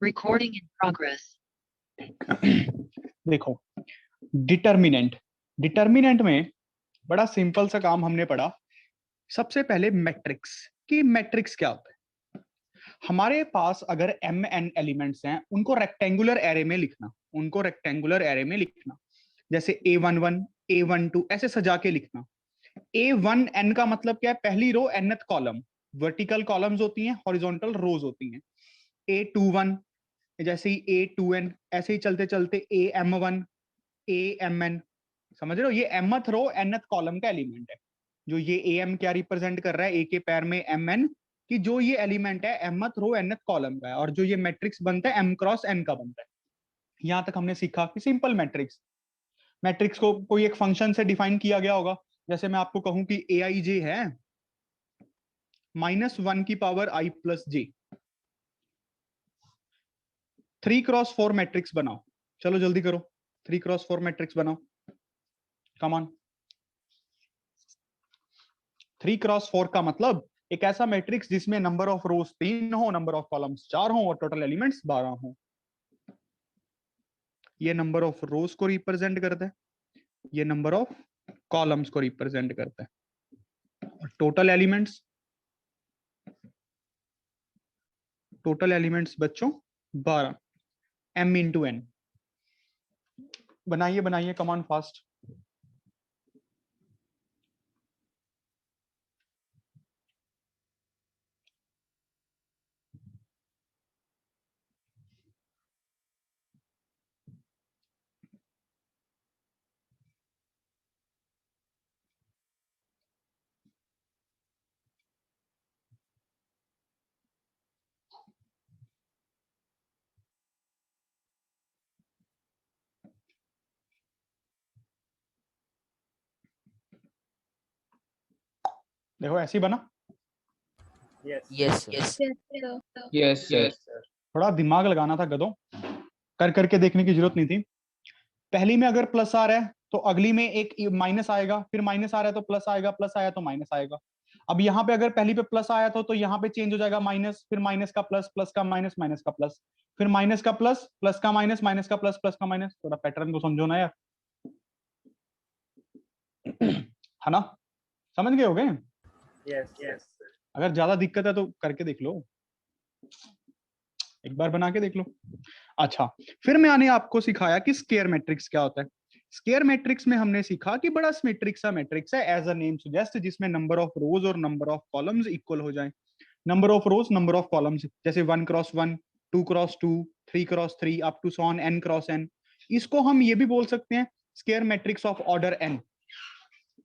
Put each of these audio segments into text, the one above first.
Recording in progress. देखो, determinant determinant में बड़ा सिंपल सा काम हमने पढ़ा। सबसे पहले मैट्रिक्स की मैट्रिक्स क्या होता है। हमारे पास अगर m n एलिमेंट्स हैं, उनको रेक्टेंगुलर एरे में लिखना, जैसे a11 a12 ऐसे सजा के लिखना। a1n का मतलब क्या है, पहली रो nth कॉलम, वर्टिकल कॉलम्स होती हैं, हॉरिजॉन्टल रोज होती हैं। a21 जैसे ही a2n, ऐसे ही चलते चलते am1 amn, समझ रहे हो, ये mth रो nth कॉलम का एलिमेंट है। जो ये am क्या रिप्रेजेंट कर रहा है, a के पैर में mn, कि जो ये एलिमेंट है mth रो nth कॉलम का है, और जो ये मैट्रिक्स बनता है m क्रॉस n का बनता है। यहां तक हमने सीखा कि सिंपल मैट्रिक्स को कोई एक फंक्शन से डिफाइन किया गया होगा। जैसे मैं आपको कहूं कि aij है -1 की power i plus j। 3x4 matrix बनाओ, चलो जल्दी करो, 3x4 मैट्रिक्स बनाओ, कम ऑन। 3x4 का मतलब एक ऐसा मैट्रिक्स जिसमें नंबर ऑफ रोज 3 हो, नंबर ऑफ कॉलम्स 4 हो और टोटल एलिमेंट्स 12 हो। ये नंबर ऑफ रोज को रिप्रेजेंट करता है, ये नंबर ऑफ कॉलम्स को रिप्रेजेंट करता है, और टोटल एलिमेंट्स बच्चों 12, m इंटू n। बनाइए कमान फास्ट। देखो ऐसे ही बना। यस यस थोड़ा दिमाग लगाना था गधों, कर करके देखने की जरूरत नहीं थी। पहली में अगर प्लस आ रहा है तो अगली में एक माइनस आएगा, फिर माइनस आ रहा है तो प्लस आएगा, प्लस आया तो माइनस आएगा। अब यहाँ पे अगर पहली पे प्लस आया था तो यहाँ पे चेंज हो जाएगा माइनस, फिर माइनस का प्लस, प्लस का माइनस, माइनस का प्लस, फिर माइनस का प्लस, प्लस का माइनस, माइनस का प्लस, प्लस का माइनस। थोड़ा पैटर्न को समझो ना यार, है ना, समझ गए होगे। यस अगर ज्यादा दिक्कत है तो करके देख लो, एक बार बना के देख लो। अच्छा, फिर मैंने आपको सिखाया कि स्केयर मैट्रिक्स क्या होता है। स्केयर मैट्रिक्स में हमने सीखा कि बड़ा सिमेट्रिक सा मैट्रिक्स है, एज अ नेम सुजेस्ट, जिसमें नंबर ऑफ रोज और नंबर ऑफ कॉलम्स इक्वल हो जाए। Number of rose, number of columns, जैसे 1x1, 2x2, 3x3 up to sworn n×n। इसको हम ये भी बोल सकते हैं square matrix of order n।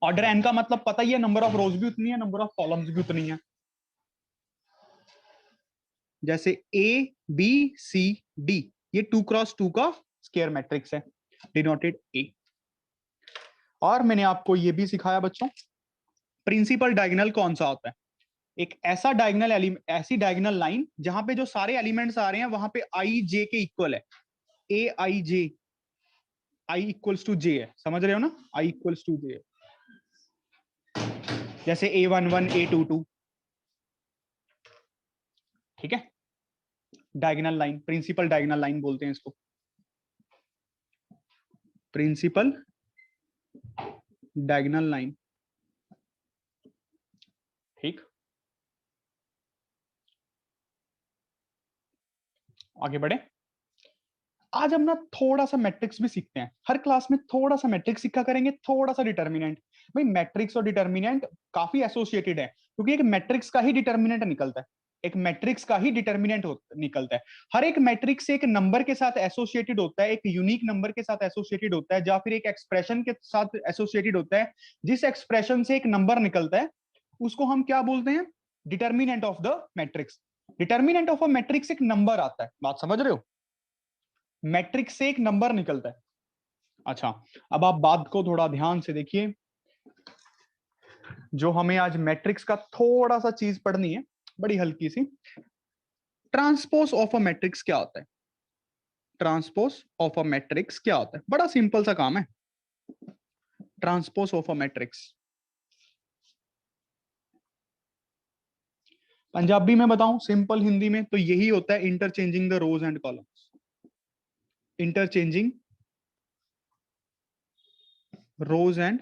Order n का मतलब पता ही है, नंबर ऑफ रोज भी उतनी है, नंबर ऑफ कॉलम्स भी उतनी है। जैसे a b c d, ये 2x2 का स्केयर मैट्रिक्स है, डिनोटेड a। और मैंने आपको ये भी सिखाया बच्चों, प्रिंसिपल डायगोनल कौन सा होता है। एक ऐसा डायगोनल ऐसी डायगोनल लाइन जहां पे जो सारे एलिमेंट्स आ रहे हैं वहां पे i j के इक्वल है। a i j, i equals to j है, समझ रहे हो ना, i इक्वल्स टू j है। जैसे a11 a22, ठीक है, diagonal line, principal diagonal line बोलते हैं इसको, प्रिंसिपल डायगोनल लाइन। ठीक, आगे बढ़े। आज हम ना थोड़ा सा मैट्रिक्स भी सीखते हैं, हर क्लास में थोड़ा सा मैट्रिक्स सीखा करेंगे, थोड़ा सा डिटर्मिनेंट। भाई मैट्रिक्स और डिटर्मिनेंट काफी एसोसिएटेड है, क्योंकि एक मैट्रिक्स का ही डिटर्मिनेंट निकलता है, एक मैट्रिक्स का ही डिटर्मिनेंट निकलता है। हर एक मैट्रिक्स से एक नंबर के साथ एसोसिएटेड होता है, एक यूनिक नंबर के साथ एसोसिएटेड होता है, या फिर एक एक्सप्रेशन के साथ एसोसिएटेड होता है। जिस एक्सप्रेशन से एक नंबर निकलता है उसको हम क्या बोलते हैं, determinant of the matrix. Determinant of a matrix एक नंबर आता है, बात समझ रहे हो, मैट्रिक्स से एक नंबर निकलता है। अच्छा, अब आप बात को थोड़ा ध्यान से देखिए, जो हमें आज मैट्रिक्स का थोड़ा सा चीज पढ़नी है, बड़ी हल्की सी। ट्रांसपोज ऑफ अ मैट्रिक्स क्या होता है, ट्रांसपोज ऑफ अ मैट्रिक्स क्या होता है, बड़ा सिंपल सा काम है। Transpose of a matrix, Punjabi में बताऊं, सिंपल हिंदी में, तो यही होता है interchanging the rows and columns. Interchanging rows and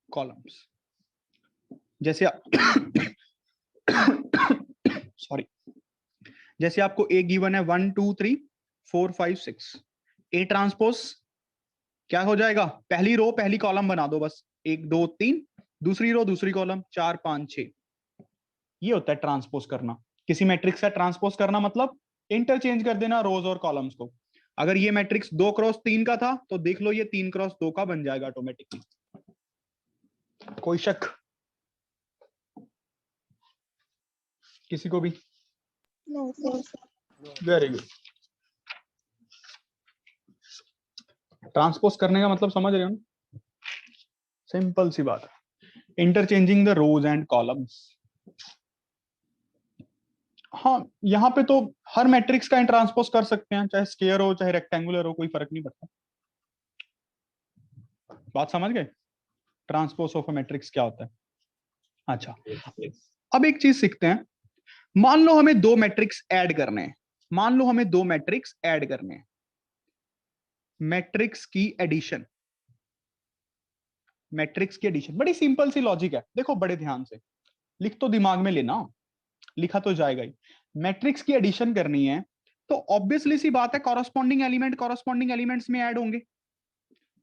columns. जैसे सॉरी, जैसे आपको ए गिवन है 1 2 3 4 5 6, ए ट्रांसपोज क्या हो जाएगा, पहली रो पहली कॉलम बना दो बस, 1 2 3, दूसरी रो दूसरी कॉलम, 4 5 6। ये होता है ट्रांसपोज करना। किसी मैट्रिक्स का ट्रांसपोज करना मतलब इंटरचेंज कर देना रोज और कॉलम्स को। अगर ये मैट्रिक्स 2x3 का था तो देख लो ये 3x2 का बन जाएगा ऑटोमेटिकली। कोई शक किसी को भी? No, sir. Very good. Transpose करने का मतलब समझ रहे हो ना? सिंपल सी बात है, interchanging the rows and columns. हाँ, यहाँ पे तो हर मैट्रिक्स का ट्रांसपोज कर सकते हैं, चाहे स्क्वायर हो चाहे रेक्टेंगुलर हो, कोई फर्क नहीं पड़ता। बात समझ गए? ट्रांसपोज ऑफ अ मैट्रिक्स क्या होता है। अच्छा, अब एक चीज सीखते हैं। मान लो हमें दो मैट्रिक्स ऐड करने हैं, मान लो हमें दो मैट्रिक्स ऐड करने हैं। मैट्रिक्स की एडिशन, मैट्रिक्स की एडिशन बड़ी सिंपल सी लॉजिक है, देखो बड़े ध्यान से, लिख तो दिमाग में लेना, लिखा तो जाएगा ही। मैट्रिक्स की एडिशन करनी है तो ऑब्वियसली सी बात है, कॉरस्पॉन्डिंग एलिमेंट कॉरस्पॉन्डिंग एलिमेंट्स में ऐड होंगे।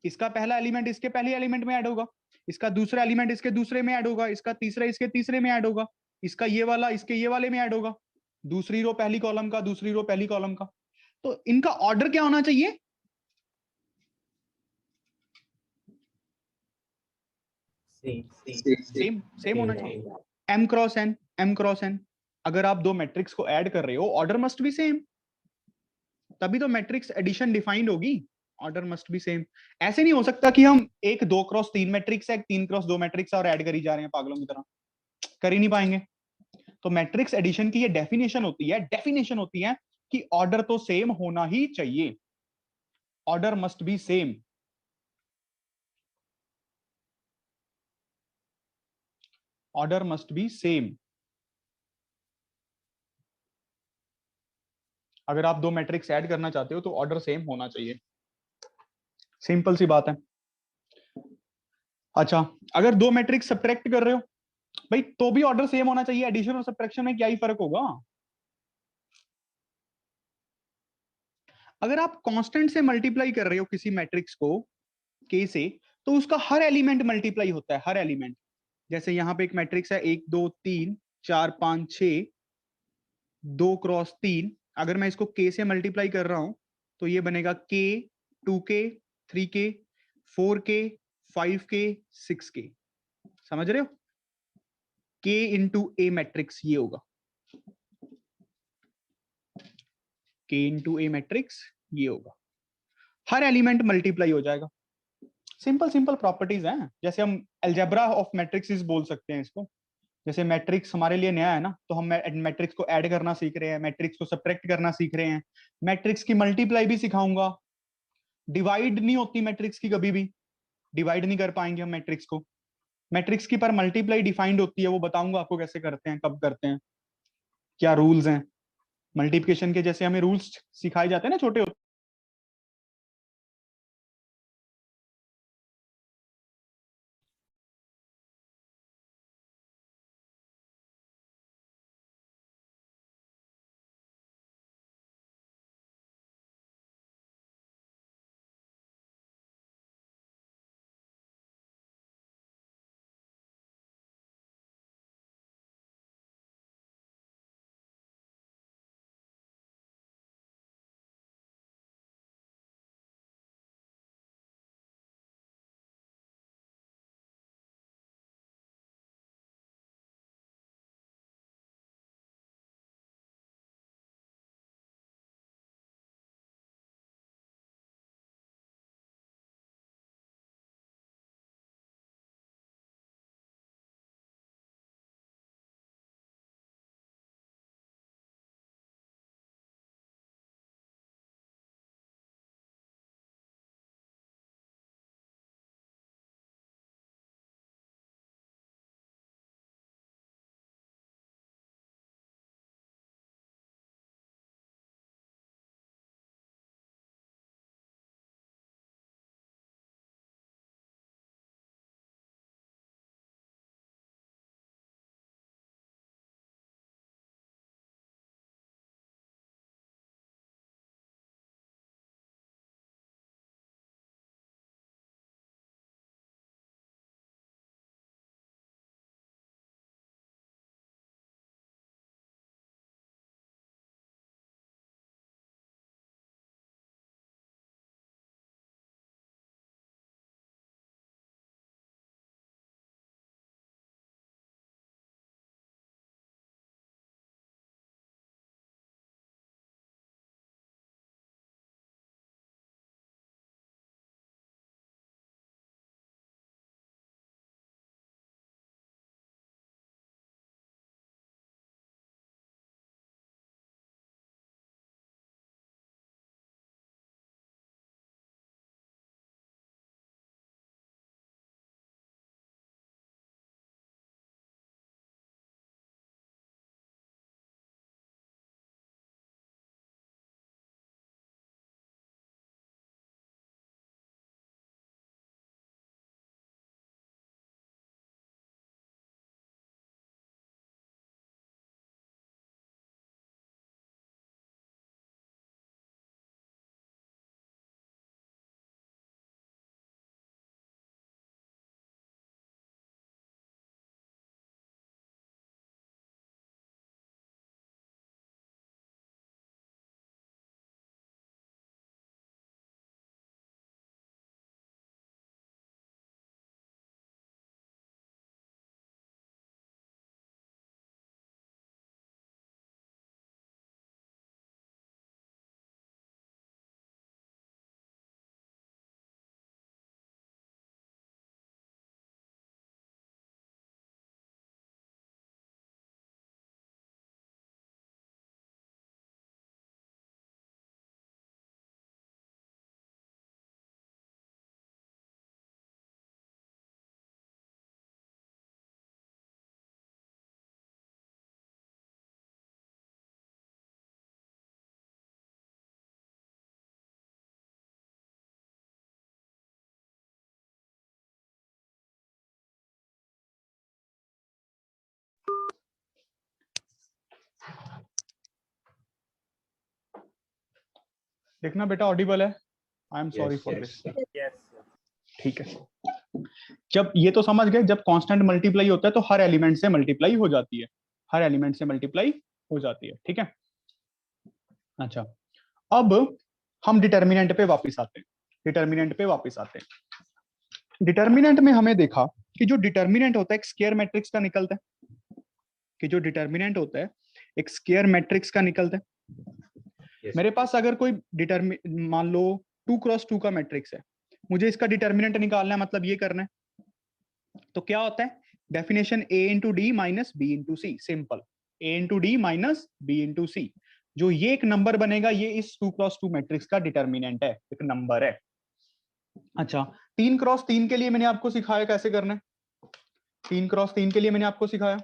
इसका पहला एलिमेंट इसके पहले एलिमेंट में ऐड होगा, इसका दूसरा एलिमेंट इसके दूसरे में ऐड होगा, इसका तीसरा इसके तीसरे में ऐड होगा, इसका ये वाला इसके ये वाले में ऐड होगा, दूसरी रो पहली कॉलम का, दूसरी रो पहली कॉलम का। तो इनका ऑर्डर क्या होना चाहिए? सेम सेम होना चाहिए, M cross N, M cross N. अगर आप दो मैट्रिक्स को ऐड कर रहे हो, ऑर्डर मस्ट बी सेम, तभी तो मैट्रिक्स एडिशन डिफाइंड होगी। Order must be same. ऐसे नहीं हो सकता कि हम एक 2x3 मैट्रिक्स है, एक 3x2 मैट्रिक्स और ऐड करी जा रहे हैं पागलों की तरह, कर ही नहीं पाएंगे। तो मैट्रिक्स एडिशन की ये डेफिनेशन होती है, डेफिनेशन होती है कि ऑर्डर तो सेम होना ही चाहिए, order must be same. Order must be same. अगर आप दो मैट्रिक्स ऐड करना चाहते हो तो ऑर्डर सेम होना चाहिए, सिंपल सी बात है। अच्छा, अगर दो मैट्रिक्स सब्ट्रैक्ट कर रहे हो भाई, तो भी ऑर्डर सेम होना चाहिए, एडिशन और सब्ट्रैक्शन में क्या ही फर्क होगा। अगर आप कांस्टेंट से मल्टीप्लाई कर रहे हो किसी मैट्रिक्स को के से, तो उसका हर एलिमेंट मल्टीप्लाई होता है, हर एलिमेंट। जैसे यहां पे एक मैट्रिक्स है 1 2 3 4 5 6, 2x3, अगर मैं इसको के से मल्टीप्लाई कर रहा हूं तो ये बनेगा के, 2k, 3k, 4k, 5k, 6k। समझ रहे हो? k इंटू ए मैट्रिक्स ये होगा, k इंटू ए मैट्रिक्स ये होगा, हर एलिमेंट मल्टीप्लाई हो जाएगा। सिंपल सिंपल प्रॉपर्टीज हैं, जैसे हम अलजेब्रा ऑफ मैट्रिक्स बोल सकते हैं इसको। जैसे मैट्रिक्स हमारे लिए नया है ना, तो हम मैट्रिक्स को ऐड करना सीख रहे हैं, मैट्रिक्स को सब्ट्रैक्ट करना सीख रहे हैं, मैट्रिक्स की मल्टीप्लाई भी सिखाऊंगा। डिवाइड नहीं होती मैट्रिक्स की कभी भी, डिवाइड नहीं कर पाएंगे हम मैट्रिक्स को। मैट्रिक्स की पर मल्टीप्लाई डिफाइंड होती है, वो बताऊंगा आपको कैसे करते हैं, कब करते हैं, क्या रूल्स हैं मल्टीप्लिकेशन के, जैसे हमें रूल्स सिखाए जाते हैं ना छोटे देखना बेटा ऑडिबल है, I am sorry for this. Yes. ठीक है, जब ये तो समझ गए, जब कांस्टेंट मल्टीप्लाई होता है तो हर एलिमेंट से मल्टीप्लाई हो जाती है, हर एलिमेंट से मल्टीप्लाई हो जाती है। ठीक है, अच्छा अब हम डिटर्मिनेंट पे वापस आते हैं, डिटर्मिनेंट पे वापस आते हैं। डिटर्मिनेंट में हमें देखा कि जो डिटर्मिनेंट होता है एक स्क्वायर मैट्रिक्स का निकलता है, कि जो डिटर्मिनेंट होता है एक स्क्वायर मैट्रिक्स का निकलता है। मेरे पास अगर कोई मान लो 2x2 का मैट्रिक्स है, मुझे इसका डिटर्मिनेंट निकालना है, मतलब ये करना है, तो क्या होता है definition a into D minus B into C, simple a into D minus B into C. जो ये एक नंबर बनेगा ये इस 2x2 मैट्रिक्स का डिटर्मिनेंट है, एक नंबर है। अच्छा 3x3 के लिए मैंने आपको सिखाया कैसे करना है, 3x3 के लिए मैंने आपको सिखाया।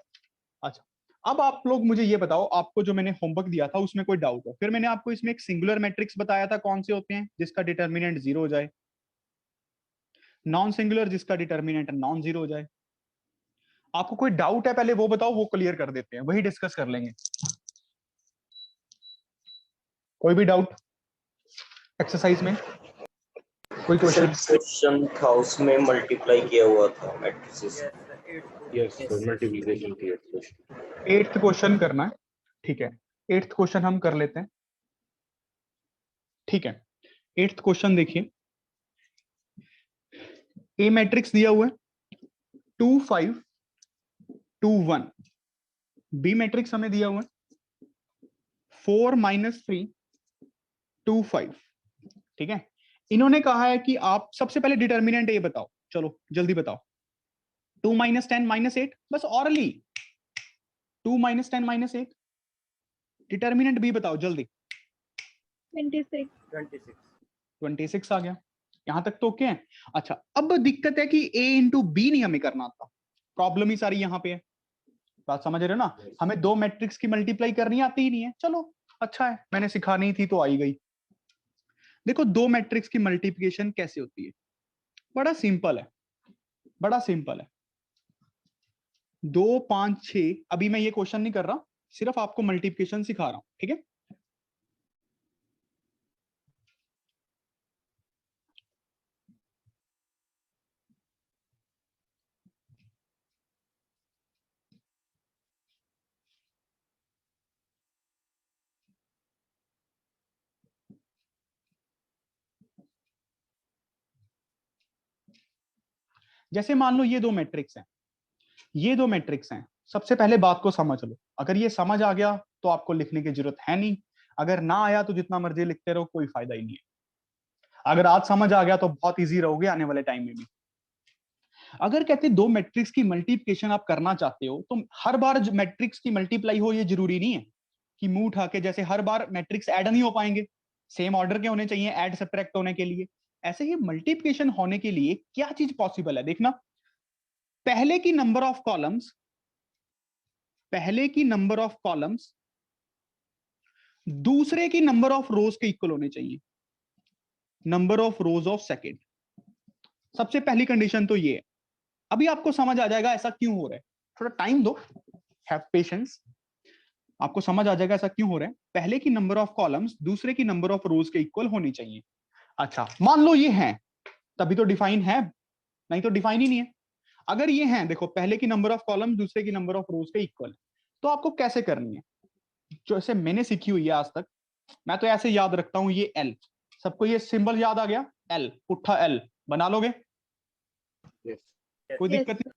अच्छा अब आप लोग मुझे ये बताओ, आपको जो मैंने होमवर्क दिया था उसमें कोई डाउट हो? फिर मैंने आपको इसमें एक सिंगुलर मैट्रिक्स बताया था, कौन से होते हैं जिसका डिटर्मिनेंट 0 हो जाए, नॉन सिंगुलर जिसका डिटर्मिनेंट नॉन 0 हो जाए। आपको कोई डाउट है पहले वो बताओ, वो क्लियर कर देते हैं, वही डिस्कस कर लेंगे। कोई भी डाउट एक्सरसाइज में, कोई क्वेश्चन? क्वेश्चन था उसमें मल्टीप्लाई किया हुआ था मैट्रिसेस। Yes. यस मल्टीप्लिकेशन किया क्वेश्चन। 8th क्वेश्चन करना है, ठीक है 8th क्वेश्चन हम कर लेते हैं। ठीक है 8th क्वेश्चन देखिए, ए मैट्रिक्स दिया हुआ है 2 5 2 1, बी मैट्रिक्स हमें दिया हुआ है 4 -3 2 5। ठीक है, इन्होंने कहा है कि आप सबसे पहले डिटर्मिनेंट ए बताओ, चलो जल्दी बताओ। 2 - 10 - 8, बस ऑरली 2 - 10 - 8। डिटर्मिनेंट बी बताओ जल्दी। 26. 26. 26 आ गया, यहां तक तो ओके है। अच्छा अब दिक्कत है कि a इंटू बी नहीं हमें करना आता, प्रॉब्लम ही सारी यहां पे है। बात समझ रहे हो ना, हमें दो मैट्रिक्स की मल्टीप्लाई करनी आती ही नहीं है। चलो अच्छा है, मैंने सिखानी थी तो आई गई। देखो दो मैट्रिक्स की मल्टीप्लिकेशन कैसे होती है, बड़ा सिंपल है, बड़ा सिंपल है। 2 5 6, अभी मैं ये क्वेश्चन नहीं कर रहा, सिर्फ आपको मल्टीप्लिकेशन सिखा रहा हूं। ठीक है, जैसे मान लो ये दो मैट्रिक्स हैं, ये दो मैट्रिक्स हैं। सबसे पहले बात को समझ लो, अगर ये समझ आ गया तो आपको लिखने की जरूरत है नहीं, अगर ना आया तो जितना मर्जी लिखते रहो, कोई फायदा ही नहीं है। अगर आज समझ आ गया तो बहुत इजी रहोगे आने वाले टाइम में भी। अगर कहते दो मैट्रिक्स की मल्टीप्लिकेशन आप करना चाहते हो तो हर बार मैट्रिक्स की मल्टीप्लाई हो ये जरूरी नहीं है कि मुंह उठा के, जैसे हर बार मैट्रिक्स ऐड नहीं हो पाएंगे, सेम ऑर्डर के होने चाहिए ऐड सब्ट्रैक्ट होने के लिए। ऐसे ही मल्टीप्लिकेशन होने के लिए क्या चीज पॉसिबल है, देखना पहले की नंबर ऑफ कॉलम्स, पहले की नंबर ऑफ कॉलम्स दूसरे की नंबर ऑफ रोज के इक्वल होने चाहिए, number of rose of second. सबसे पहली कंडीशन तो ये है। अभी आपको समझ आ जाएगा ऐसा क्यों हो रहा है, थोड़ा टाइम दो, हैव पेशेंस, आपको समझ आ जाएगा ऐसा क्यों हो रहा है। पहले की नंबर ऑफ कॉलम्स दूसरे की नंबर ऑफ रोज के इक्वल होनी चाहिए। अच्छा मान लो ये है, तभी तो डिफाइन है, नहीं तो डिफाइन ही नहीं है। अगर ये है, देखो पहले की नंबर ऑफ कॉलम दूसरे की नंबर ऑफ रोज के इक्वल, तो आपको कैसे करनी है, जो ऐसे मैंने सीखी हुई है आज तक, मैं तो ऐसे याद रखता हूं, ये एल, सबको ये सिंबल याद आ गया, एल पुट्ठा एल बना लोगे, कोई Yes. दिक्कत नहीं।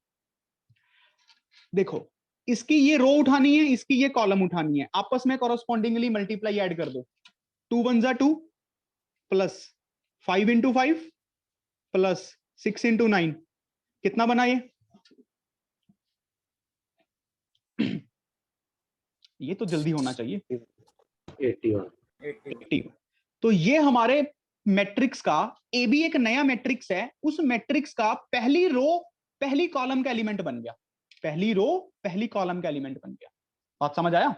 देखो इसकी ये रो उठानी है, इसकी ये कॉलम उठानी है, आपस में कॉरस्पॉन्डिंगली मल्टीप्लाई ऐड कर दो। 2 1 जा 2 प्लस 5 × 5 प्लस 6 × 9, कितना बना ये? ये तो जल्दी होना चाहिए, 81। 80. तो ये हमारे मैट्रिक्स का, ए भी एक नया मैट्रिक्स है, उस मैट्रिक्स का पहली रो पहली कॉलम का एलिमेंट बन गया, पहली रो पहली कॉलम का एलिमेंट बन गया। बात समझ आया,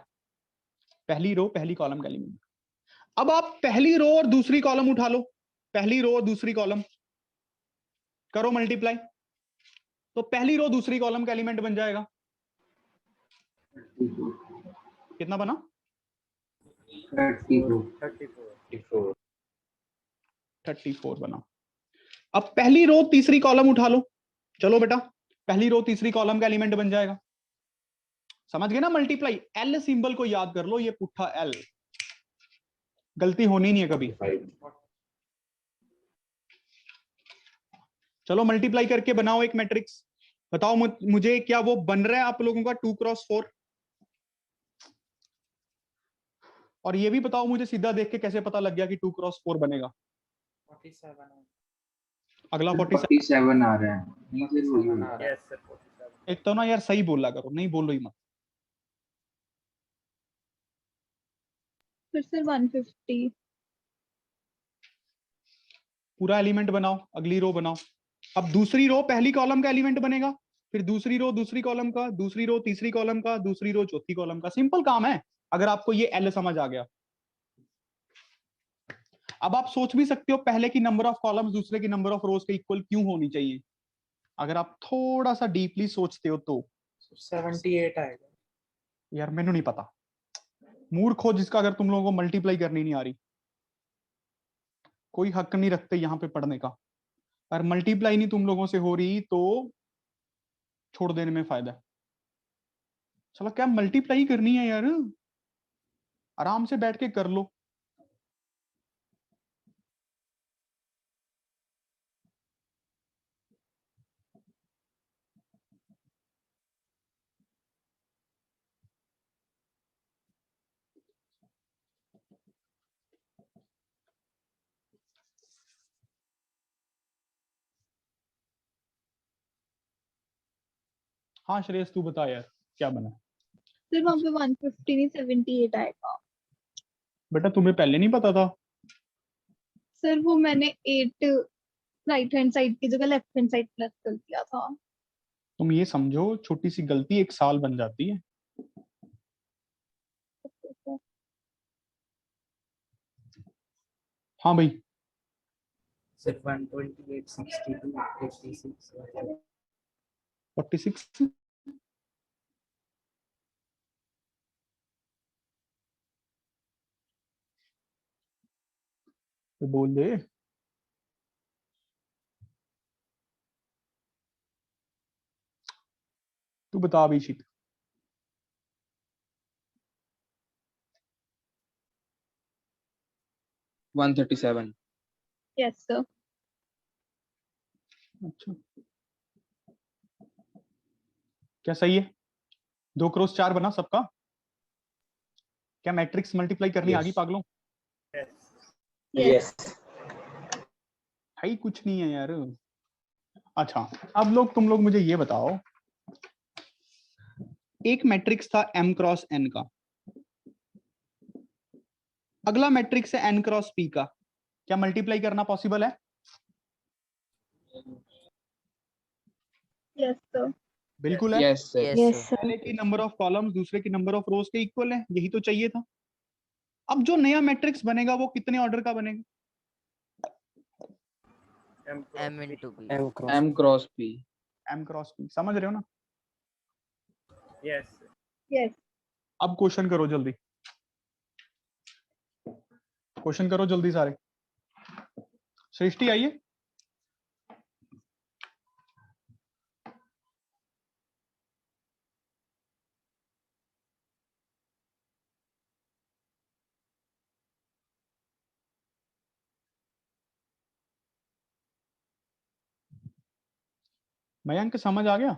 पहली रो पहली कॉलम का एलिमेंट। अब आप पहली रो और दूसरी कॉलम उठा लो, पहली रो और दूसरी कॉलम करो मल्टीप्लाई, तो पहली रो दूसरी कॉलम का एलिमेंट बन जाएगा। कितना बना? 34। 34. 34। 34 बना। अब पहली रो तीसरी कॉलम उठा लो। चलो बेटा, पहली रो तीसरी कॉलम का एलिमेंट बन जाएगा। समझ गए ना? मल्टीप्लाई, एल सिंबल को याद कर लो, ये पुट्ठा एल, गलती होनी नहीं है कभी। 45. चलो मल्टीप्लाई करके बनाओ एक मैट्रिक्स। बताओ मुझे, क्या वो बन रहा है आप लोगों का 2x4? और ये भी बताओ मुझे सीधा देख के कैसे पता लग गया कि 2x4 बनेगा? 47 अगला 47। 47 आ रहा है। नहीं सर वही आ होगा। रहा है। यस सर 47 एक तो ना यार सही बोला करो, नहीं बोलो ही मत। फिर सर 150। पूरा एलिमेंट बनाओ, अगली रो बनाओ। अब दूसरी रो पहली कॉलम का एलिमेंट बनेगा, फिर दूसरी रो दूसरी कॉलम का, दूसरी रो तीसरी कॉलम का, दूसरी रो चौथी कॉलम का। सिंपल काम है, अगर आपको ये एल समझ आ गया। अब आप सोच भी सकते हो पहले की नंबर ऑफ कॉलम्स दूसरे की नंबर ऑफ रोज के इक्वल क्यों होनी चाहिए, अगर आप थोड़ा सा डीपली सोचते हो तो। 78 आएगा। यार मैंने नहीं पता, मूर्ख हो जिसका अगर तुम लोगों को मल्टीप्लाई करनी नहीं आ रही। कोई हक नहीं रखते यहाँ पे पढ़ने का। अगर मल्टीप्लाई नहीं तुम लोगों से हो रही तो छोड़ देने में फायदा है। चलो क्या मल्टीप्लाई करनी है यार, आराम से बैठ के कर लो। हाँ श्रेयस तू बता यार, क्या बना? सर वहाँ पे 150 नहीं 78 आएगा। बेटा तुम्हें पहले नहीं पता था? सर वो मैंने 8 राइट हैंड साइड की जगह लेफ्ट हैंड साइड प्लस कर दिया था। तुम ये समझो, छोटी सी गलती एक साल बन जाती है। हाँ भाई, सिर्फ 128 62 86 46 तो बोल दे। तू बता अभिषेक। 137। Yes sir. अच्छा क्या सही है? 2x4 बना सबका? क्या मैट्रिक्स मल्टीप्लाई करनी आ गई Yes. पागलों? यस। है ही कुछ नहीं है यार। अच्छा अब तुम लोग मुझे ये बताओ, एक मैट्रिक्स था m क्रॉस n का, अगला मैट्रिक्स है n क्रॉस p का, क्या मल्टीप्लाई करना पॉसिबल है? Yes sir. बिल्कुल है। Yes sir. Yes sir. पहले की नंबर ऑफ कॉलम्स दूसरे की नंबर ऑफ रोज के इक्वल है, यही तो चाहिए था। अब जो नया मैट्रिक्स बनेगा वो कितने ऑर्डर का बनेगा? M into B। M cross P। m cross p, समझ रहे हो ना? Yes yes. अब क्वेश्चन करो जल्दी, क्वेश्चन करो जल्दी सारे। सृष्टि आइए। मयंक समझ आ गया?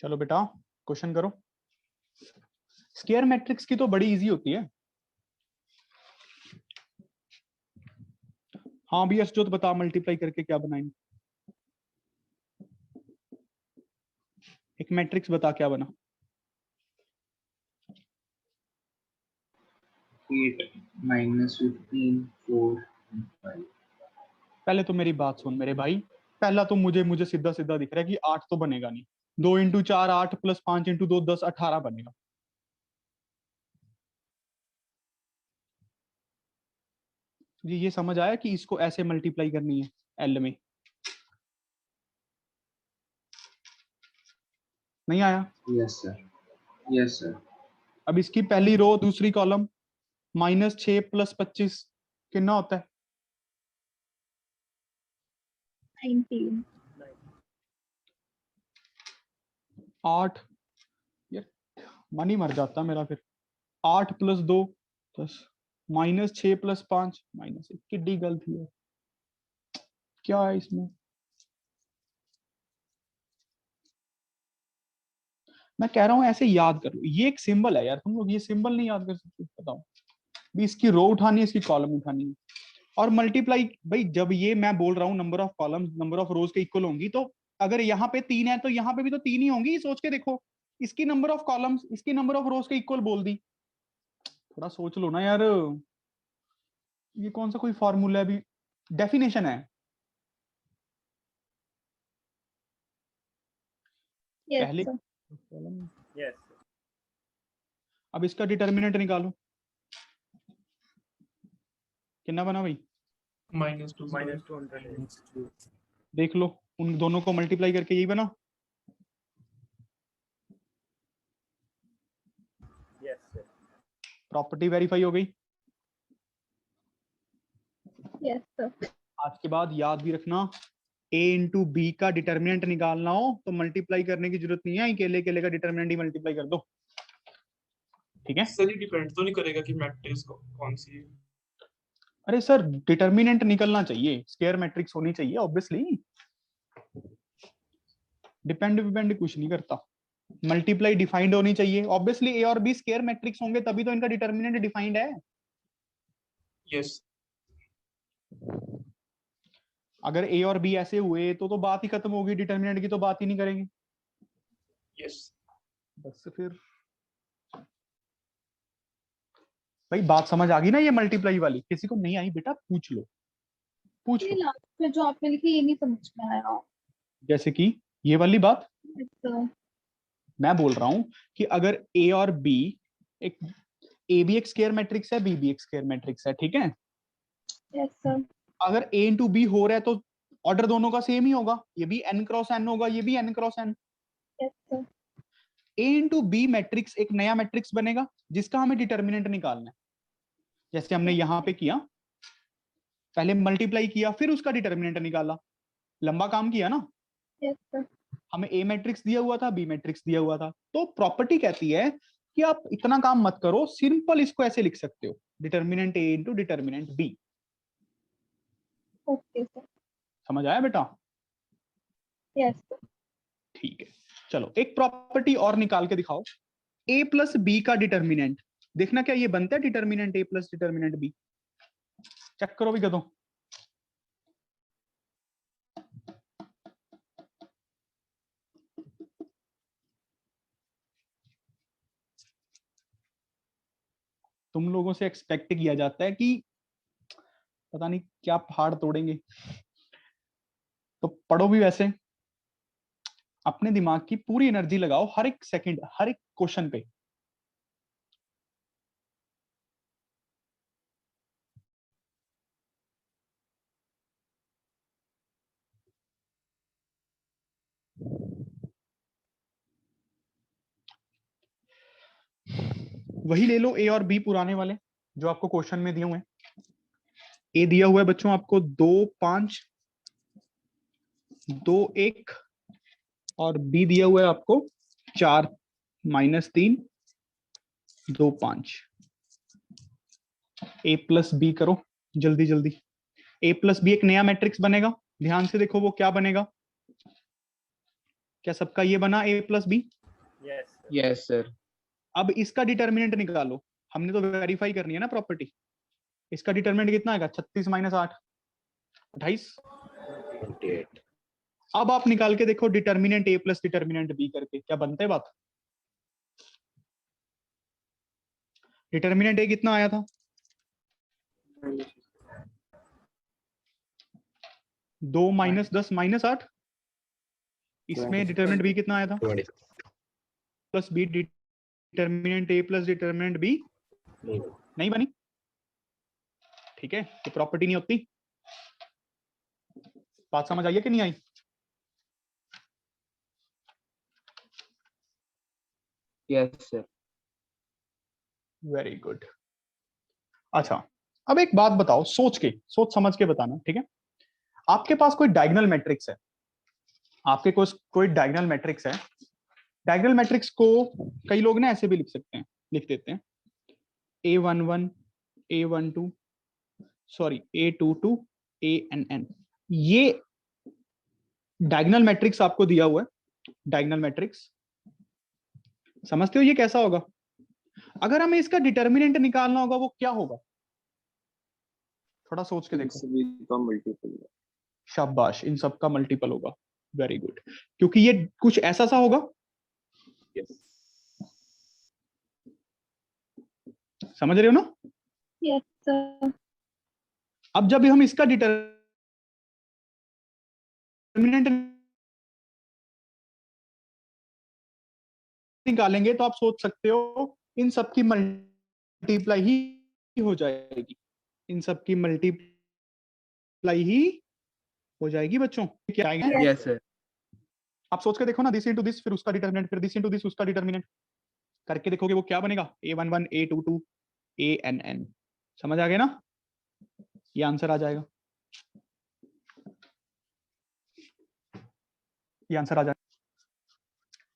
चलो बेटा क्वेश्चन करो। स्क्वायर मैट्रिक्स की तो बड़ी इजी होती है। हाँ भी असजोत बता, मल्टीप्लाई करके क्या बनाएंगे? एक मैट्रिक्स बता क्या बना। 8 -15 4 5। पहले तो मेरी बात सुन मेरे भाई, पहला तो मुझे सीधा सीधा दिख रहा है कि 8 तो बनेगा नहीं। 2 × 4 8 + 5 × 2 10 18 बनेगा। ये समझ आया कि इसको ऐसे मल्टीप्लाई करनी है एल में? नहीं आया? Yes sir, yes sir. अब इसकी पहली रो दूसरी कॉलम -6 + 25 कितना होता है? 19। 8। यार मन ही मर जाता मेरा फिर। 8 + 2 10 -6 + 5 -1। किड्डी गलती है क्या है इसमें? मैं कह रहा हूं ऐसे याद करो, ये एक सिंबल है यार, तुम लोग ये सिंबल नहीं याद कर सकते? बताओ भी, इसकी रो उठानी है, इसकी कॉलम उठानी है और मल्टीप्लाई। भाई जब ये मैं बोल रहा हूँ number of columns number of रोज के इक्वल होंगी, तो अगर यहाँ पे 3 है तो यहाँ पे भी तो 3 ही होंगी। सोच के देखो, इसकी नंबर ऑफ कॉलम्स इसकी नंबर ऑफ रोज के इक्वल बोल दी। थोड़ा सोच लो ना यार, ये कौन सा कोई फॉर्मूला है? अभी डेफिनेशन है। यस पहले सर। Yes. अब इसका डिटर्मिनेंट निकालो, कितना बना भाई? -200. देख लो, उन दोनों को मल्टीप्लाई करके यही बना। Yes, sir. प्रॉपर्टी वेरीफाई हो गई। Yes sir. आज के बाद याद भी रखना, a × b का डिटर्मिनेंट निकालना हो तो मल्टीप्लाई करने की जरूरत नहीं है, अकेले अकेले का डिटर्मिनेंट ही मल्टीप्लाई कर दो। ठीक है सर, ये डिपेंड तो नहीं करेगा कि मैट्रिक्स कौन सी है? अरे सर, डिटर्मिनेंट निकलना चाहिए, स्क्वायर मैट्रिक्स होनी चाहिए ऑब्वियसली। डिपेंड कुछ नहीं करता। मल्टीप्लाई डिफाइंड होनी चाहिए ऑब्वियसली। ए और बी स्क्वायर मैट्रिक्स होंगे तभी तो इनका डिटर्मिनेंट डिफाइंड है। यस। अगर ए और बी ऐसे हुए तो बात ही खत्म होगी, डिटर्मिनेंट की तो बात ही नहीं करेंगे। यस। बस फिर भाई बात समझ आ गई ना? ये मल्टीप्लाई वाली किसी को नहीं आई बेटा पूछ लो, पूछ ये लो। लास्ट में जो आपने लिखी ये नहीं समझ में आया। जैसे कि ये वाली बात यस सर। मैं बोल रहा हूं कि अगर ए और बी एक, ए भी एक स्क्वायर मैट्रिक्स है, बी भी एक स्क्वायर मैट्रिक्स है, ठीक है? Yes sir. अगर ए × बी हो रहा है तो ऑर्डर दोनों का सेम ही होगा, ये भी n × n होगा, ये भी n × n। Yes sir. A × B matrix एक नया मैट्रिक्स बनेगा जिसका हमें डिटर्मिनेंट निकालना है। जैसे हमने यहां पे किया, पहले मल्टीप्लाई किया फिर उसका डिटर्मिनेंट निकाला, लंबा काम किया ना। Yes sir. हमें ए मैट्रिक्स दिया हुआ था, बी मैट्रिक्स दिया हुआ था, तो प्रॉपर्टी कहती है कि आप इतना काम मत करो, सिंपल इसको ऐसे लिख सकते हो, डिटर्मिनेंट ए × डिटर्मिनेंट बी। Okay sir. समझ आया बेटा? Yes sir. ठीक है, चलो एक प्रॉपर्टी और निकाल के दिखाओ। a + b का डिटर्मिनेंट देखना, क्या ये बनता है determinant a + determinant b? Check करो भी कदों। तुम लोगों से एक्सपेक्ट किया जाता है कि पता नहीं क्या पहाड़ तोड़ेंगे, तो पढ़ो भी वैसे, अपने दिमाग की पूरी एनर्जी लगाओ हर एक सेकंड हर एक क्वेश्चन पे। वही ले लो ए और बी पुराने वाले जो आपको क्वेश्चन में दिए हुए हैं। ए दिया हुआ है बच्चों आपको 2 5 2 1 और बी दिया हुआ है आपको 4 -3 2 5। ए + बी करो जल्दी जल्दी। ए + बी एक नया मैट्रिक्स बनेगा, ध्यान से देखो वो क्या बनेगा। क्या सबका ये बना a + b? Yes, sir. Yes sir. अब इसका डिटर्मिनेंट निकालो, हमने तो वेरीफाई करनी है ना प्रॉपर्टी। इसका डिटर्मिनेंट कितना आएगा? 36 माइनस 8 28। 28. अब आप निकाल के देखो डिटर्मिनेंट ए प्लस डिटर्मिनेंट बी करके, क्या बनता है बात? डिटर्मिनेंट ए कितना आया था? 2 माइनस 10 माइनस 8। इसमें डिटर्मिनेंट बी कितना आया था? 20. प्लस बी, डिटर्मिनेंट ए प्लस डिटर्मिनेंट बी नहीं बनी। ठीक है, तो प्रॉपर्टी नहीं होती। बात समझ आई है कि नहीं आई? Yes, sir. Very good. अच्छा, अब एक बात बताओ, सोच समझ के बताना, ठीक है? आपके पास कोई डायगोनल मैट्रिक्स है, आपके कोई डायगोनल मैट्रिक्स है। डायगोनल मैट्रिक्स को कई लोग ना ऐसे भी लिख देते हैं A11 A12 sorry A22 ANN। ये डायगोनल मैट्रिक्स आपको दिया हुआ है, डायगोनल मैट्रिक्स। समझते हो ये कैसा होगा? अगर हमें इसका डिटर्मिनेंट निकालना होगा वो क्या होगा? थोड़ा सोच के देखो। सभी का मल्टीपल। शाबाश, इन सब का मल्टीपल होगा। वेरी गुड, क्योंकि ये कुछ ऐसा सा होगा। Yes. समझ रहे हो ना? Yes sir. अब जब हम इसका डिटर्मिनेंट निकालेंगे तो आप सोच सकते हो इन सब की मल्टीप्लाई ही हो जाएगी, इन सब की मल्टीप्लाई ही हो जाएगी बच्चों। क्या आएगा? Yes, sir. आप सोच के देखो ना, दिस इंटू दिस, फिर उसका डिटर्मिनेंट, फिर दिस इंटू दिस, उसका डिटर्मिनेंट करके देखोगे वो क्या बनेगा? A11 A22 ANN। समझ आ गया ना? ये आंसर आ जाएगा, ये आंसर आ जाएगा।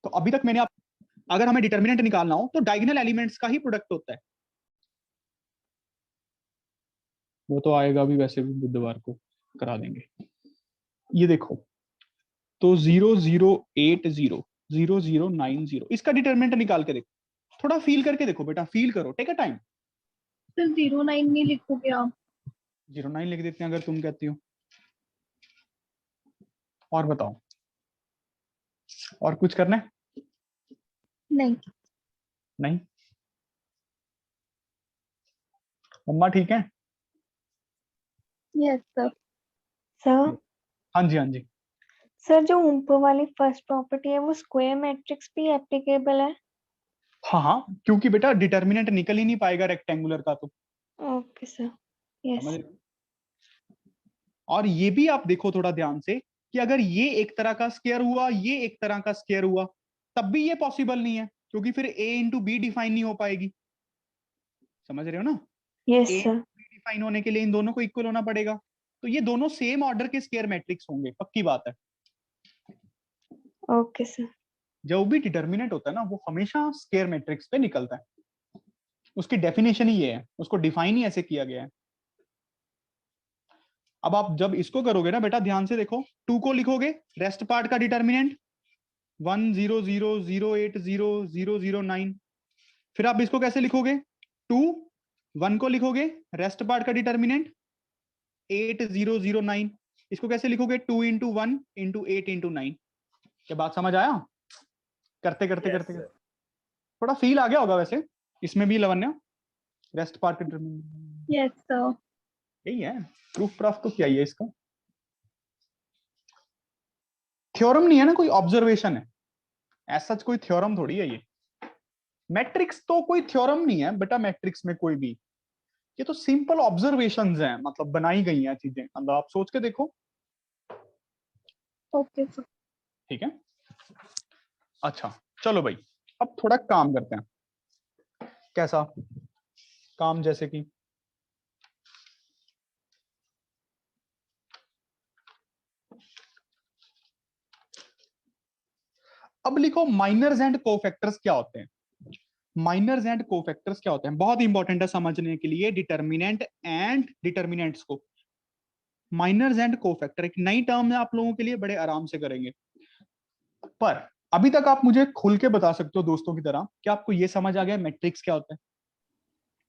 तो अभी तक मैंने अगर हमें डिटर्मिनेंट निकालना हो तो डायगोनल एलिमेंट्स का ही प्रोडक्ट होता है। वो तो आएगा भी, वैसे भी बुधवार को करा देंगे। ये देखो, तो 0080 0090, इसका डिटर्मिनेंट निकाल के देखो, थोड़ा फील करके देखो बेटा, फील करो, टेक अ टाइम। सर 09 नहीं लिखोगे आप? 09 लिख देते हैं अगर तुम कहती हो। और बताओ, और कुछ करना है? नहीं। नहीं? मम्मा ठीक है? Yes sir. सर हाँ जी, हाँ जी। सर जो ऊपर वाली फर्स्ट प्रॉपर्टी है वो स्क्वायर मैट्रिक्स भी एप्लीकेबल है? हाँ हाँ, क्योंकि बेटा डिटर्मिनेंट निकल ही नहीं पाएगा रेक्टेंगुलर का, तो ओके सर। यस। समझ रहे हो? और ये भी आप देखो थोड़ा ध्यान से कि अगर ये एक तरह का स्क्वायर हुआ, ये एक तरह का स्क्वायर हुआ, तब भी ये पॉसिबल नहीं है, क्योंकि फिर A इंटू बी डिफाइन नहीं हो पाएगी। समझ रहे हो ना? Yes A sir. B define होने के लिए इन दोनों को इक्वल होना पड़ेगा, तो ये दोनों सेम ऑर्डर के स्क्वायर मैट्रिक्स होंगे, पक्की बात है। Okay sir. जो भी डिटर्मिनेंट होता है ना वो हमेशा स्क्वायर मैट्रिक्स पे निकलता है। उसकी डेफिनेशन ही ये है, उसको डिफाइन ही ऐसे किया गया है। अब आप जब इसको करोगे ना बेटा, ध्यान से देखो, 2 को लिखोगे रेस्ट पार्ट का डिटर्मिनेंट 1 0 0 0 8 0 0 0 9। फिर आप इसको कैसे लिखोगे? 2 1 को लिखोगे रेस्ट पार्ट का डिटर्मिनेंट 8 0 0 9। इसको कैसे लिखोगे? 2 इंटू 1 इंटू 8 इंटू 9। क्या बात समझ आया? करते करते Yes, करते sir. करते थोड़ा फील आ गया होगा वैसे इसमें भी। लवन्या, रेस्ट पार्ट का डिटर्मिनेंट यस सर। यही है। प्रूफ प्राफ तो क्या ही है इसका? थ्योरम नहीं है ना, कोई ऑब्जर्वेशन है। ऐसा कोई थ्योरम थोड़ी है ये। मैट्रिक्स तो कोई थ्योरम नहीं है बेटा, मैट्रिक्स में कोई भी, ये तो सिंपल ऑब्जर्वेशंस हैं, मतलब बनाई गई हैं चीजें, मतलब आप सोच के देखो। Okay sir. ठीक है, अच्छा चलो भाई, अब थोड़ा काम करते हैं। कैसा काम? जैसे कि अब लिखो माइनर्स एंड कोफैक्टर्स क्या होते हैं। माइनर्स एंड कोफैक्टर्स क्या होते हैं, बहुत इंपॉर्टेंट है समझने के लिए डिटर्मिनेंट एंड डिटर्मिनेंट्स को। माइनर्स एंड कोफैक्टर एक नई टर्म है आप लोगों के लिए, बड़े आराम से करेंगे। पर अभी तक आप मुझे खुल के बता सकते हो दोस्तों की तरह कि आपको ये समझ आ गया मैट्रिक्स क्या होता है?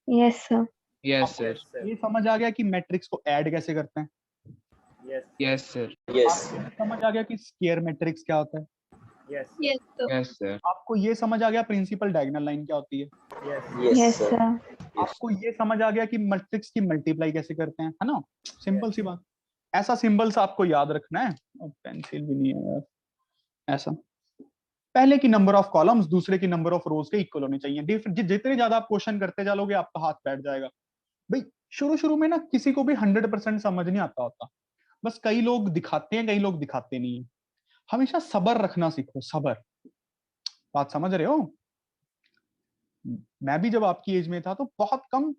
Yes, sir. Yes, sir. Yes, sir. ये समझ आ गया कि मैट्रिक्स को ऐड कैसे करते हैं? Yes. Yes, sir. Yes. आपको ये समझ आ गया कि स्क्वायर मैट्रिक्स क्या होता है? Yes. Yes sir, Yes, sir. आपको ये समझ आ गया प्रिंसिपल डायगोनल लाइन क्या होती है? Yes. Yes, Yes, sir. sir. Yes. आपको ये समझ आ गया कि मैट्रिक्स की मल्टीप्लाई कैसे करते हैं, है ना? सिंपल सी बात। ऐसा सिंबल्स आपको याद रखना है। और पेंसिल भी नहीं है यार। ऐसा पहले की नंबर ऑफ कॉलम्स दूसरे की नंबर ऑफ रोज के इक्वल होने चाहिए। जितने ज्यादा आप क्वेश्चन करते जाओगे आपका हाथ बैठ जाएगा। भाई शुरू शुरू में ना किसी को भी 100% समझ नहीं आता होता, बस कई लोग दिखाते हैं, कई लोग दिखाते नहीं है। हमेशा सब्र रखना सीखो, सब्र। बात समझ रहे हो? मैं भी जब आपकी एज में था तो बहुत कम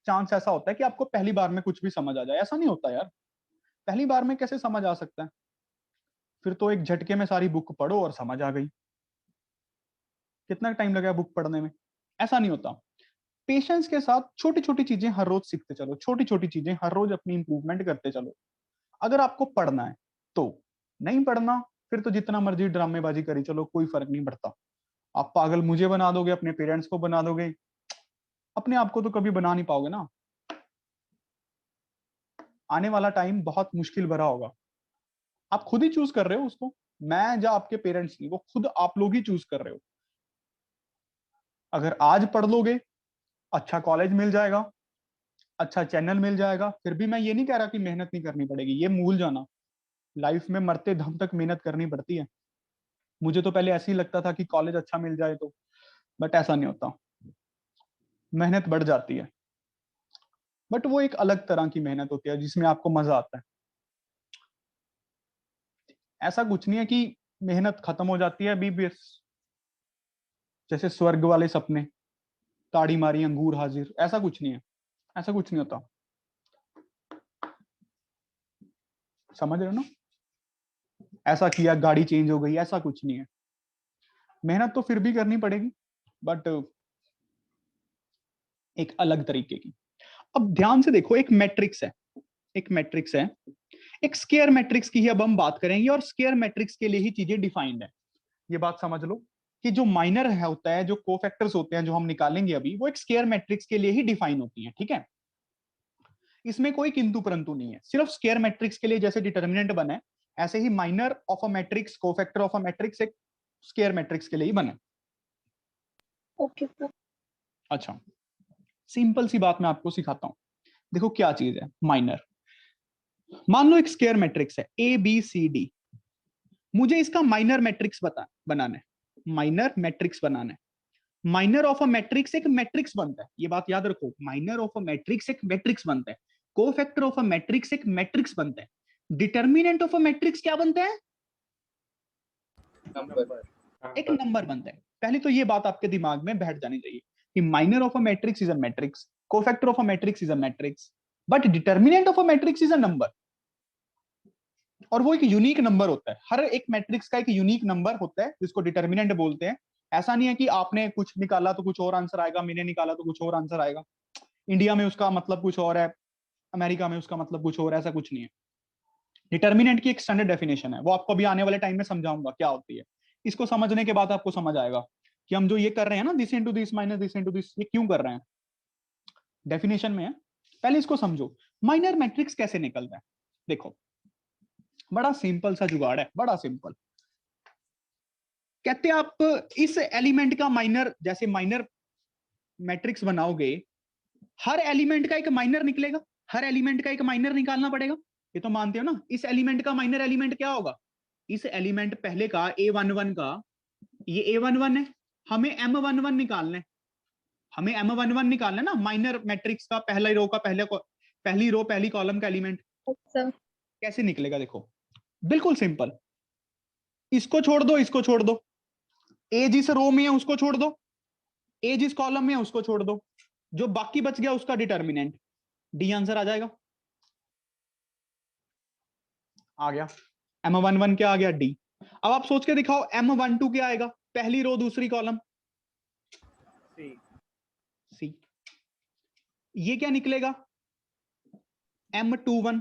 चांस ऐसा होता है कि आपको पहली बार में कुछ भी समझ आ जाए। ऐसा नहीं होता यार, पहली बार में कैसे समझ आ सकता है? फिर तो एक झटके में सारी बुक पढ़ो और समझ आ गई। कितना टाइम लगा बुक पढ़ने में? ऐसा नहीं होता। पेशेंस के साथ छोटी छोटी चीजें हर रोज सीखते चलो, छोटी छोटी चीजें हर रोज अपनी इंप्रूवमेंट करते चलो। अगर आपको पढ़ना है तो, नहीं पढ़ना फिर तो जितना मर्जी ड्रामेबाजी करी चलो, कोई फर्क नहीं पड़ता। आप पागल मुझे बना दोगे, अपने पेरेंट्स को बना दोगे, अपने आप को तो कभी बना नहीं पाओगे ना। आने वाला टाइम बहुत मुश्किल भरा होगा। आप खुद ही चूज कर रहे हो उसको, मैं या आपके पेरेंट्स नहीं, वो खुद आप लोग ही चूज कर रहे हो। अगर आज पढ़ लोगे, अच्छा कॉलेज मिल जाएगा, अच्छा चैनल मिल जाएगा। फिर भी मैं ये नहीं कह रहा कि मेहनत नहीं करनी पड़ेगी, ये भूल जाना। लाइफ में मरते दम तक मेहनत करनी पड़ती है। मुझे तो पहले ऐसे ही लगता था कि कॉलेज अच्छा मिल जाए तो, बट ऐसा नहीं होता, मेहनत बढ़ जाती है। बट वो एक अलग तरह की मेहनत होती है जिसमें आपको मजा आता है। ऐसा कुछ नहीं है कि मेहनत खत्म हो जाती है अभी भी, जैसे स्वर्ग वाले सपने, ताड़ी मारी अंगूर हाजिर, ऐसा कुछ नहीं है, ऐसा कुछ नहीं होता। समझ रहे हो ना? ऐसा किया गाड़ी चेंज हो गई, ऐसा कुछ नहीं है। मेहनत तो फिर भी करनी पड़ेगी, बट एक अलग तरीके की। अब ध्यान से देखो, एक मैट्रिक्स है, एक मैट्रिक्स है, एक स्क्वायर मैट्रिक्स की ही अब हम बात करेंगे, और स्क्वायर मैट्रिक्स के लिए ही चीजें डिफाइंड है। ये बात समझ लो कि जो माइनर है होता है, जो कोफैक्टर्स होते हैं जो हम निकालेंगे अभी, वो एक स्क्वायर मैट्रिक्स के लिए ही डिफाइन होती हैं, ठीक है? इसमें कोई किंतु परंतु नहीं है। सिर्फ स्क्वायर मैट्रिक्स के लिए जैसे डिटर्मिनेंट बने, ऐसे ही minor of a matrix, cofactor of a matrix एक स्क्वायर मैट्रिक्स के लिए ही बने। Okay sir. अच्छा, सिंपल सी बात मैं आपको सिखाता हूं। देखो क्या चीज है माइनर। मान लो एक स्क्वायर मैट्रिक्स है ए बी सी डी, मुझे इसका माइनर मैट्रिक्स बनाना है, माइनर मैट्रिक्स बनाना है। माइनर ऑफ अ मैट्रिक्स एक मैट्रिक्स बनता है, ये बात याद रखो, माइनर ऑफ अ मैट्रिक्स एक मैट्रिक्स बनता है, कोफैक्टर ऑफ अ मैट्रिक्स एक मैट्रिक्स बनता है, डिटर्मिनेंट ऑफ अ मैट्रिक्स क्या बनता है? Number. एक नंबर बनता है। पहले तो ये बात आपके दिमाग में बैठ जानी चाहिए कि minor of a matrix is a matrix, cofactor of a matrix is a matrix, but determinant of a matrix is a number. और वो एक यूनिक नंबर होता है, हर एक मैट्रिक्स का एक यूनिक नंबर होता है जिसको डिटर्मिनेंट बोलते हैं। ऐसा नहीं है कि आपने कुछ निकाला तो कुछ और आंसर आएगा, मैंने निकाला तो कुछ और आंसर आएगा। इंडिया में उसका मतलब कुछ और है, अमेरिका में उसका मतलब कुछ और, ऐसा कुछ नहीं है। डिटर्मिनेंट की एक स्टैंडर्ड डेफिनेशन है, वो आपको अभी आने वाले टाइम में समझाऊंगा क्या होती है। इसको समझने के बाद आपको समझ आएगा कि हम जो ये कर रहे हैं ना, this into this minus this into this, ये क्यों कर रहे हैं, डेफिनेशन में है। पहले इसको समझो, माइनर मैट्रिक्स कैसे निकलता है। देखो बड़ा सिंपल सा जुगाड़ है, बड़ा सिंपल। कहते हैं आप इस एलिमेंट का माइनर, जैसे माइनर मैट्रिक्स बनाओगे, हर एलिमेंट का एक माइनर निकलेगा, हर एलिमेंट का एक माइनर निकालना पड़ेगा, ये तो मानते हो ना। इस एलिमेंट का माइनर एलिमेंट क्या होगा? इस एलिमेंट पहले का A11 का, ये A11 है, हमें M11 निकालना है, हमें M11 निकालना है ना, माइनर मैट्रिक्स का पहला रो का पहली रो पहली कॉलम का एलिमेंट। सर कैसे निकलेगा? देखो बिल्कुल सिंपल, इसको छोड़ दो, इसको छोड़ दो, ए जिस रो में है उसको छोड़ दो, ए जिस कॉलम में है उसको छोड़ दो, जो बाकी बच गया उसका डिटर्मिनेंट, डी आंसर आ जाएगा। आ गया M11 क्या आ गया? डी। अब आप सोच के दिखाओ M12 क्या आएगा? पहली रो दूसरी कॉलम, C. सी। ये क्या निकलेगा? M21,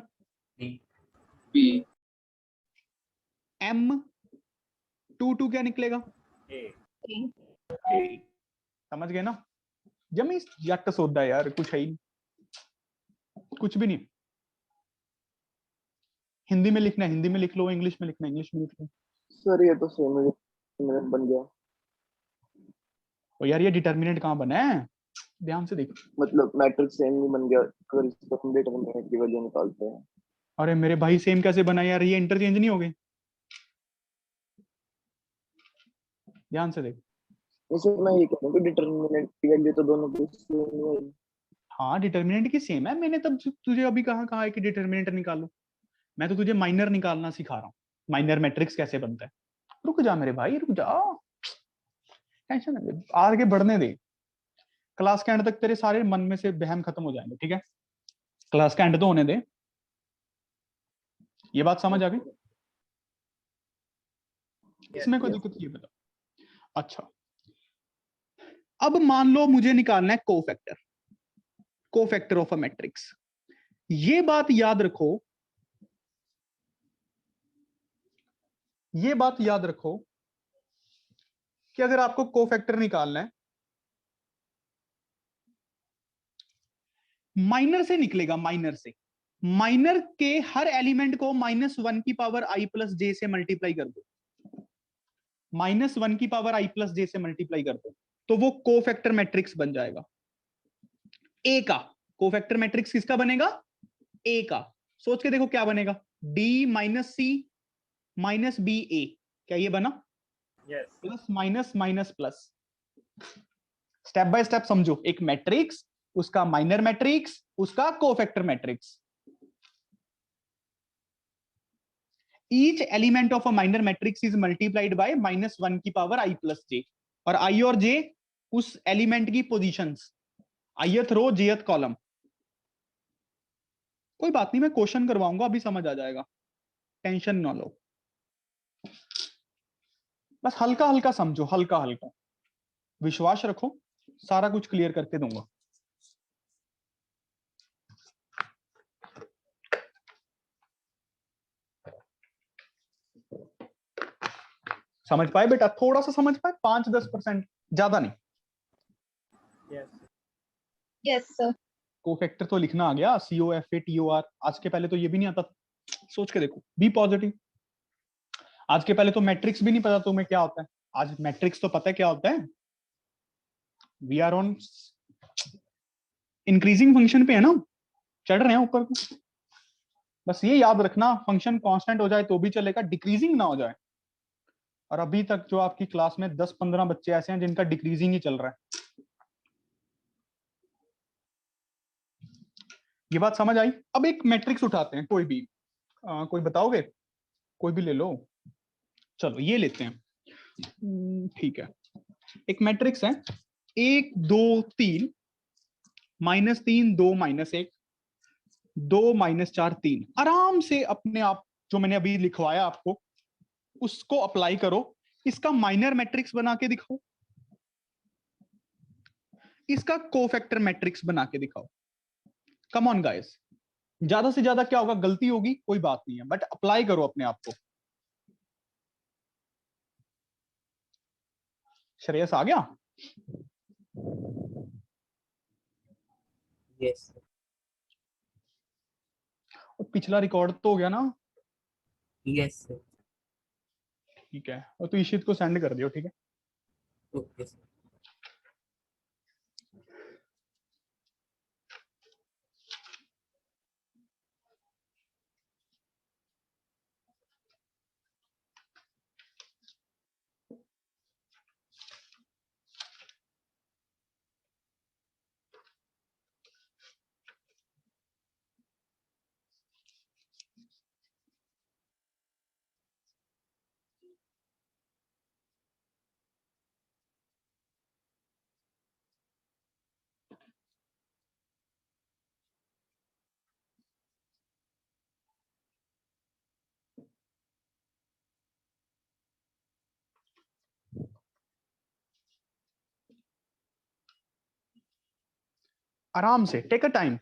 B. M22, 2 2 क्या निकलेगा? A. समझ गए ना? जमी जट सोदा यार, कुछ है ही नहीं, कुछ भी नहीं। हिंदी में लिखना है हिंदी में लिख लो, इंग्लिश में लिखना है इंग्लिश में लिख लो। सर ये तो सेम बन गया, और यार ये डिटर्मिनेंट कहाँ बना है, ध्यान से देख। मतलब मैट्रिक्स सेम ही बन गया अगर इसको हम डिटरमिनेंट की वैल्यू निकालते हैं। अरे मेरे भाई सेम कैसे बना यार, ये इंटरचेंज नहीं हो गए? ध्यान से देख। वैसे मैं ये कह रहा हूँ कि डिटरमिनेंट की वैल्यू तो दोनों की सेम है। हाँ डिटर्मिनेंट की सेम है, मैंने तब तुझे अभी कहा है कि डिटर्मिनेंट निकालो। मैं तो तुझे माइनर निकालना सिखा रहा हूँ, माइनर मैट्रिक्स कैसे बनता है। रुक जा मेरे भाई, रुक जा, टेंशन न ले, आगे बढ़ने दे। क्लास के एंड तक तेरे सारे मन में से बहम खत्म हो जाएंगे, ठीक है? क्लास का एंड तो होने दे। ये बात समझ आ गई? इसमें कोई दिक्कत नहीं है, बता। अच्छा, अब मान लो मुझे निकालना है कोफैक्टर ऑफ अ मैट्रिक्स। ये बात याद रखो, ये बात याद रखो कि अगर आपको कोफैक्टर निकालना है, माइनर से निकलेगा, माइनर से। माइनर के हर एलिमेंट को -1 की पावर i प्लस जे से मल्टीप्लाई कर दो, -1 की पावर i प्लस जे से मल्टीप्लाई कर दो, तो वो कोफैक्टर मैट्रिक्स बन जाएगा। ए का कोफैक्टर मैट्रिक्स किसका बनेगा? ए का। सोच के देखो क्या बनेगा, डी माइनस सी माइनस बी ए, क्या ये बना? Yes. Plus minus minus plus. Step by step समझो, एक मैट्रिक्स, उसका माइनर मैट्रिक्स, उसका cofactor matrix. Each element of a minor matrix is multiplied by -1 की पावर i प्लस जे, और i और j उस एलिमेंट की पोजीशंस, ith रो jth कॉलम। कोई बात नहीं, मैं क्वेश्चन करवाऊंगा, अभी समझ आ जाएगा, टेंशन ना लो। बस हल्का हल्का समझो, हल्का हल्का, विश्वास रखो, सारा कुछ क्लियर करके दूंगा। समझ पाए बेटा? थोड़ा सा समझ पाए, 5-10%, ज्यादा नहीं। Yes. Yes sir. कोफैक्टर तो लिखना आ गया, COFATOR। आज के पहले तो ये भी नहीं आता था, सोच के देखो, बी पॉजिटिव। आज के पहले तो मैट्रिक्स भी नहीं पता तुम्हें क्या होता है, आज मैट्रिक्स तो पता है क्या होता है। We are on increasing function पे है ना, चढ़ रहे हैं ऊपर को। बस ये याद रखना, फंक्शन कांस्टेंट हो जाए तो भी चलेगा, डिक्रीजिंग ना हो जाए। और अभी तक जो आपकी क्लास में 10-15 बच्चे ऐसे हैं जिनका डिक्रीजिंग ही चल रहा है। ये बात समझ आई? अब एक मैट्रिक्स उठाते हैं, कोई भी, कोई बताओगे? कोई भी ले लो, चलो ये लेते हैं। ठीक है, एक मैट्रिक्स है 1 2 3 -3 2 -1 2 -4 3। आराम से अपने आप जो मैंने अभी लिखवाया आपको उसको अप्लाई करो, इसका माइनर मैट्रिक्स बना के दिखाओ, इसका कोफैक्टर मैट्रिक्स बना के दिखाओ। कम ऑन गाइस, ज्यादा से ज्यादा क्या होगा, गलती होगी कोई बात नहीं है, बट अप्लाई करो अपने आप को। श्रेयस आ गया? Yes. पिछला रिकॉर्ड तो हो गया ना? Yes, sir. ठीक है, और तो ईशित को सेंड कर दियो, ठीक है? Okay, sir. आराम से, take a time,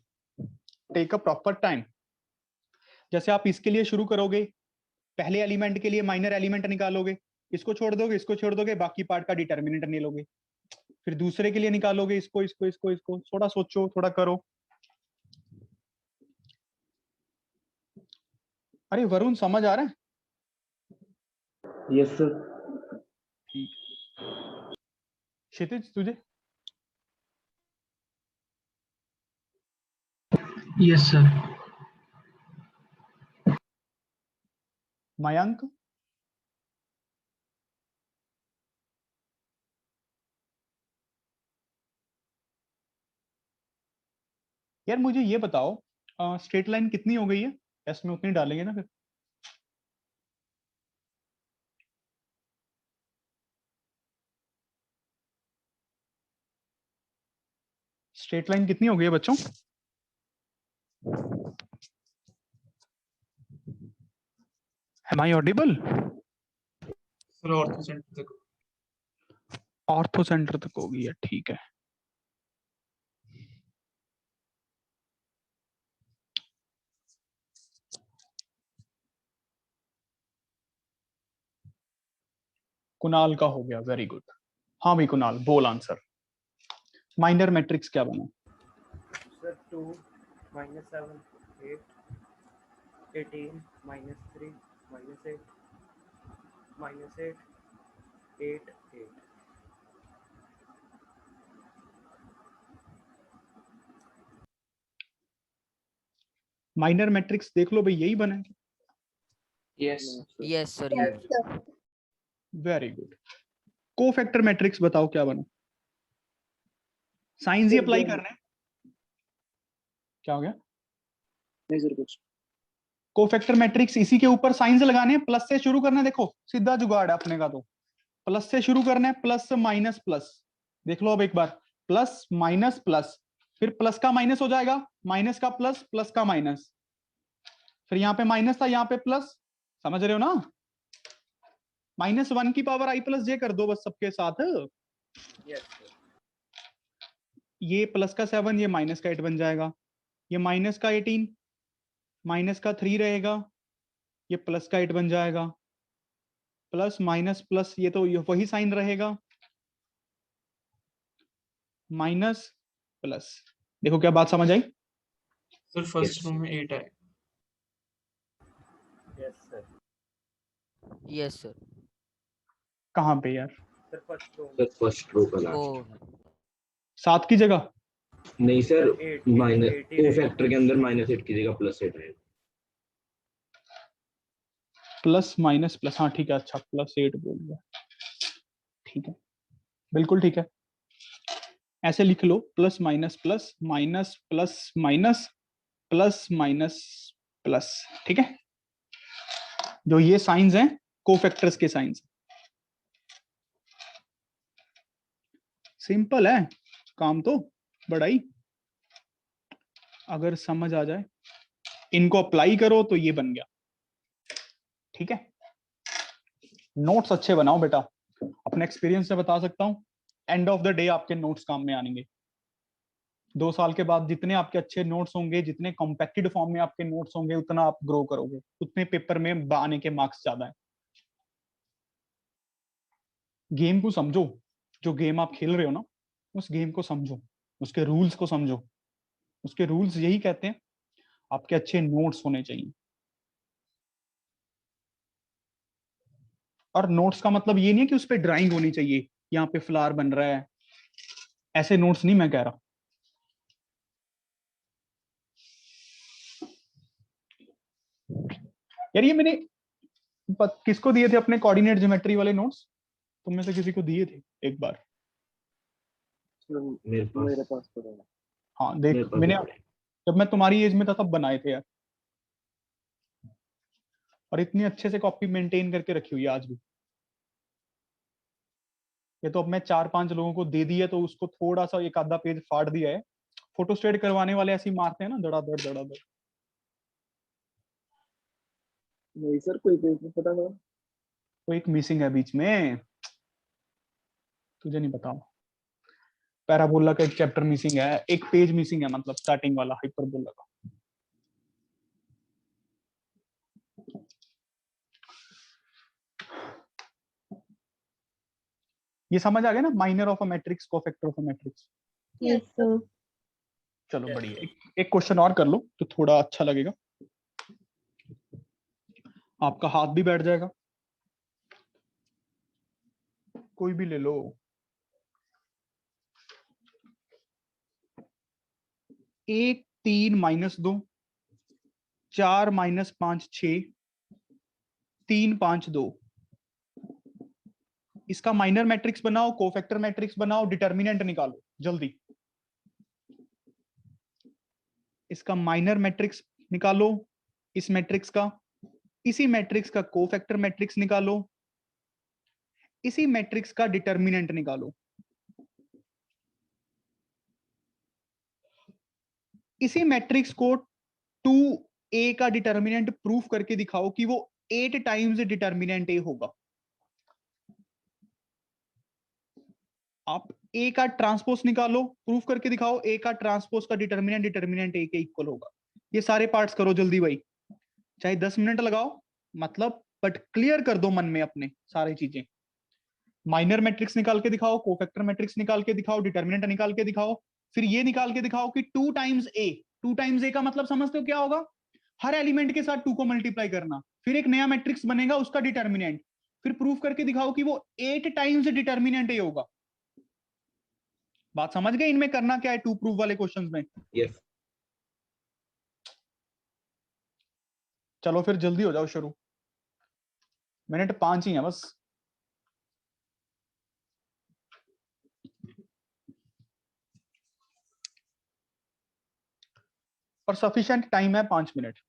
take a proper time. जैसे आप इसके लिए शुरू करोगे, पहले एलिमेंट के लिए माइनर एलिमेंट निकालोगे, इसको छोड़ दोगे, बाकी पार्ट का डिटर्मिनेंट नहीं लोगे, फिर दूसरे के लिए निकालोगे इसको इसको इसको इसको। थोड़ा सोचो, थोड़ा करो। अरे वरुण, समझ आ रहा है? Yes sir. ठीक। क्षितिज तुझे? Yes sir. मयंक? यार मुझे ये बताओ, स्ट्रेट लाइन कितनी हो गई है? टेस्ट में उतनी डालेंगे ना फिर। स्ट्रेट लाइन कितनी हो गई है बच्चों? Am I audible? Sir ortho centre तक। ऑर्थो सेंटर तक होगी है, ठीक है। कुणाल का हो गया, वेरी गुड। हाँ भाई कुणाल, बोल आंसर। माइनर मैट्रिक्स क्या बना? Sir, 2 minus 7 8 18 minus 3 minus 8 minus 8 8 8। Minor matrix देख लो भाई, यही बना है। Yes Yes, sir. Yes, Yes. sir. Very good. Cofactor matrix बताओ क्या बना? साइंस ही अप्लाई करना है। क्या हो गया? नहीं सर कुछ। कोफैक्टर मैट्रिक्स इसी के ऊपर साइंस लगाने हैं, प्लस से शुरू करना है। देखो सीधा जुगाड़ है अपने का, तो प्लस से शुरू करना है, प्लस माइनस प्लस। देख लो अब एक बार, प्लस माइनस प्लस, फिर प्लस का माइनस हो जाएगा, माइनस का प्लस, प्लस का माइनस, फिर यहाँ पे माइनस था, यहाँ पे प्लस। समझ रहे हो ना? -1 की पावर i प्लस j कर दो बस सबके साथ। Yes, sir. ये प्लस का 7, ये माइनस का 8 बन जाएगा। ये माइनस का 18, माइनस का 3 रहेगा, ये प्लस का 8 बन जाएगा। प्लस माइनस प्लस, ये तो वही साइन रहेगा, माइनस प्लस। देखो क्या बात समझ आई? सर फर्स्ट रो में 8 आए। Yes, sir. Yes, sir. कहाँ पे यार? Sir, first row. Sir first row का लास्ट। Oh, 7 की जगह? नहीं सर, 8 माइनस 8 को फैक्टर के अंदर -8 की जगह +8 रहेगा। प्लस माइनस प्लस, हाँ ठीक है। अच्छा +8 बोल दिया, ठीक है, बिल्कुल ठीक है। ऐसे लिख लो, plus minus plus, minus plus minus, plus minus plus, ठीक है। जो ये साइंस हैं कोफैक्टर्स के साइंस। सिंपल है काम तो, बड़ा ही। अगर समझ आ जाए, इनको अप्लाई करो तो ये बन गया, ठीक है। नोट्स अच्छे बनाओ बेटा, अपने एक्सपीरियंस से बता सकता हूं, एंड ऑफ द डे आपके नोट्स काम में आएंगे। 2 साल के बाद जितने आपके अच्छे नोट्स होंगे, जितने कॉम्पैक्टेड फॉर्म में आपके नोट्स होंगे, उतना आप ग्रो करोगे, उतने पेपर में आने के मार्क्स ज्यादा है। गेम को समझो, जो गेम आप खेल रहे हो ना, उस गेम को समझो, उसके रूल्स को समझो। उसके रूल्स यही कहते हैं आपके अच्छे नोट्स होने चाहिए। और नोट्स का मतलब ये नहीं है कि उस पर ड्राइंग होनी चाहिए, यहाँ पे फ्लावर बन रहा है, ऐसे नोट्स नहीं मैं कह रहा। यार ये मैंने किसको दिए थे अपने कोऑर्डिनेट ज्योमेट्री वाले नोट्स? तुम में से किसी को दिए थे एक बार? मेरे पास तो है। हाँ देख, मैंने जब मैं तुम्हारी एज में था तब बनाए थे यार, और इतनी अच्छे से कॉपी मेंटेन करके रखी हुई है आज भी। ये तो अब मैं 4-5 लोगों को दे दिया, तो उसको थोड़ा सा एक आधा पेज फाड़ दिया है। फोटोस्टेट करवाने वाले ऐसे ही मारते हैं ना, धड़ाधड़ धड़ाधड़। नहीं सर, कोई पेज नहीं पता सर। तो एक मिसिंग है बीच में, तुझे नहीं पता? पैराबोला का एक चैप्टर मिसिंग है, एक पेज मिसिंग है, मतलब स्टार्टिंग वाला हाइपरबोला का। ये समझ आ गया ना, minor of a matrix, cofactor of a matrix. Yes sir. चलो Yes, बढ़िया, sir. एक क्वेश्चन और कर लो तो थोड़ा अच्छा लगेगा, आपका हाथ भी बैठ जाएगा। कोई भी ले लो। एक 3 -2, 4 -5 6, 3 5 2। इसका माइनर मैट्रिक्स बनाओ, कोफैक्टर मैट्रिक्स बनाओ, डिटर्मिनेंट निकालो जल्दी। इसका माइनर मैट्रिक्स निकालो इस मैट्रिक्स का, इसी मैट्रिक्स का कोफैक्टर मैट्रिक्स निकालो, इसी मैट्रिक्स का डिटर्मिनेंट निकालो। इसी मैट्रिक्स को 2a का डिटर्मिनेंट प्रूफ करके दिखाओ कि वो 8 टाइम्स डिटर्मिनेंट a होगा। आप a का ट्रांसपोज निकालो, प्रूफ करके दिखाओ a का ट्रांसपोज का डिटर्मिनेंट a के इक्वल होगा। ये सारे पार्ट्स करो जल्दी भाई, चाहे 10 मिनट लगाओ, मतलब बट क्लियर कर दो मन में अपने सारी चीजें। माइनर मैट्रिक्स निकाल के दिखाओ, कोफैक्टर मैट्रिक्स निकाल के दिखाओ, डिटर्मिनेंट निकाल के दिखाओ, फिर ये निकाल के दिखाओ कि 2 टाइम्स a का मतलब समझते हो क्या होगा? हर एलिमेंट के साथ 2 को मल्टीप्लाई करना, फिर एक नया मैट्रिक्स बनेगा उसका डिटर्मिनेंट, फिर प्रूफ करके दिखाओ कि वो 8 टाइम्स डिटर्मिनेंट a होगा। बात समझ गए इनमें करना क्या है 2 प्रूफ वाले क्वेश्चंस में? यस। चलो फिर जल्दी हो जाओ शुरू, मिनट 5 ही है बस। और सफिशिएंट टाइम है 5 मिनट।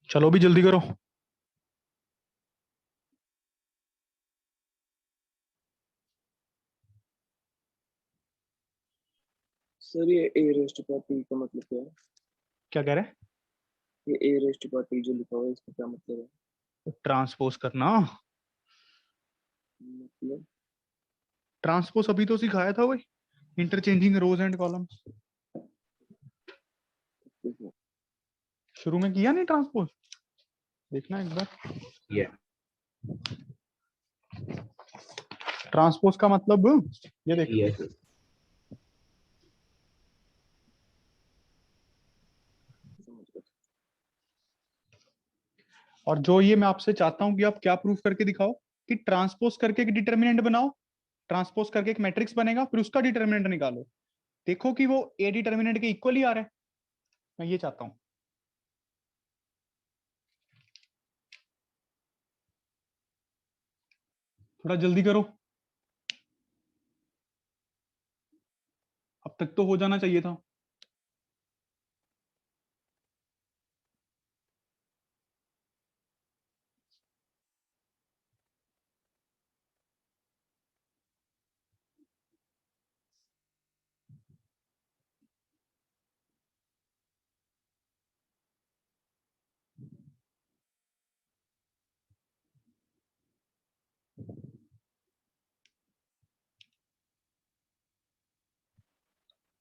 चलो भी जल्दी करो। सर ये ए रेस्ट पार्टी का मतलब क्या है? क्या कह रहे हैं? ये ए रेस्ट पार्टी जो लिखा हुआ है इसका क्या मतलब है? ट्रांसपोज करना। मतलब ट्रांसपोज अभी तो सिखाया था वही, interchanging rows and columns. Okay sir. शुरू में किया नहीं ट्रांसपोज, देखना एक बार। Yeah. ट्रांसपोज का मतलब ये देखो, Yes, sir. समझ गया। और जो ये मैं आपसे चाहता हूं कि आप क्या प्रूफ करके दिखाओ कि ट्रांसपोज करके एक डिटर्मिनेंट बनाओ, ट्रांसपोज करके एक मैट्रिक्स बनेगा, फिर उसका डिटर्मिनेंट निकालो, देखो कि वो ए डिटर्मिनेंट के इक्वल ही आ रहा है। मैं ये चाहता हूं। थोड़ा जल्दी करो, अब तक तो हो जाना चाहिए था।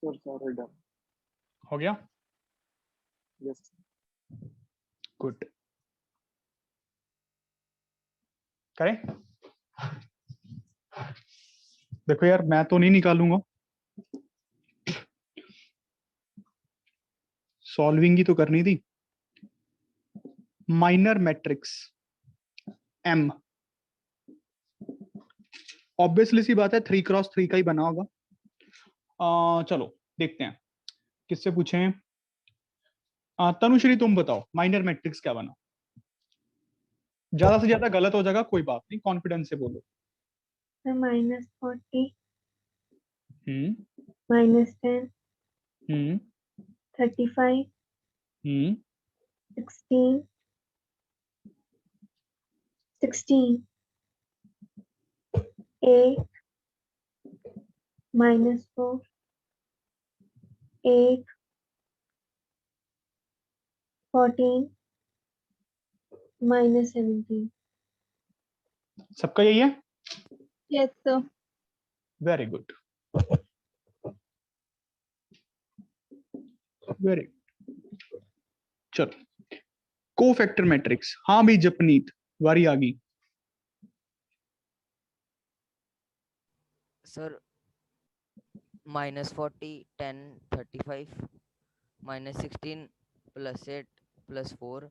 Sir sorry done. हो गया, यस। गुड। करें, देखो यार मैं तो नहीं निकालूंगा, सॉल्विंग ही तो करनी थी। माइनर मैट्रिक्स एम, ऑब्वियसली सी बात है 3x3 का ही बना होगा। चलो देखते हैं किससे पूछें। तनुश्री तुम बताओ माइनर मैट्रिक्स क्या बना। ज्यादा से ज्यादा गलत हो जाएगा, कोई बात नहीं, कॉन्फिडेंस से बोलो। -40, हम्म -10, हम्म 35, हम्म 16, 16, 8, -4, 8, 14, -17. सबका यही है, yes sir. Very good, very good. चलो कोफैक्टर मैट्रिक्स, हाँ भी जपनीत वारी आ गई। सर -40, 10, 35, -16, +8, +4,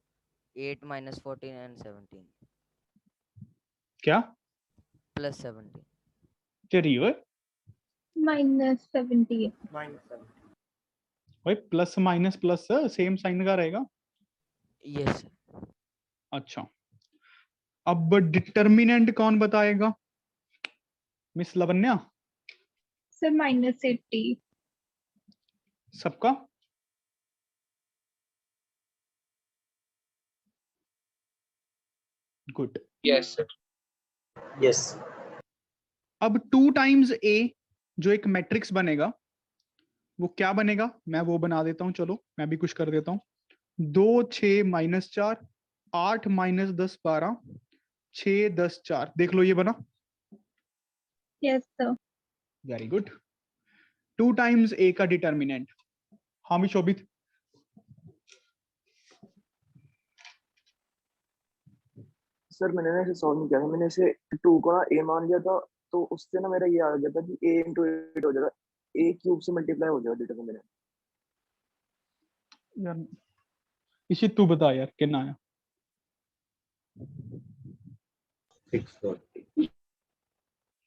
8, -14 and 17, क्या +17. क्या रही हो -70। -7. भाई, plus minus plus same sign का रहेगा। Yes sir. अच्छा, अब डिटर्मिनेंट कौन बताएगा, मिस लवन्या? सर -80। सबका गुड। Yes, sir. यस अब 2 टाइम्स ए जो एक मैट्रिक्स बनेगा वो क्या बनेगा, मैं वो बना देता हूं, चलो मैं भी कुछ कर देता हूं। 2, 6, -4, 8, -10, 12, 6, 10, 4, देख लो ये बना। Yes sir. Very good. 2 times A का डिटर्मिनेंट, हाँ भी शोभित? सर मैंने ना इसे सॉल्व नहीं किया था, मैंने इसे 2 को ना ए मान लिया था, तो उससे ना मेरा ये आ गया था कि a × 8 हो जाएगा, a³ से मल्टीप्लाई हो जाएगा डिटरमिनेंट। यार इसी तू बता यार कितना आया। 640.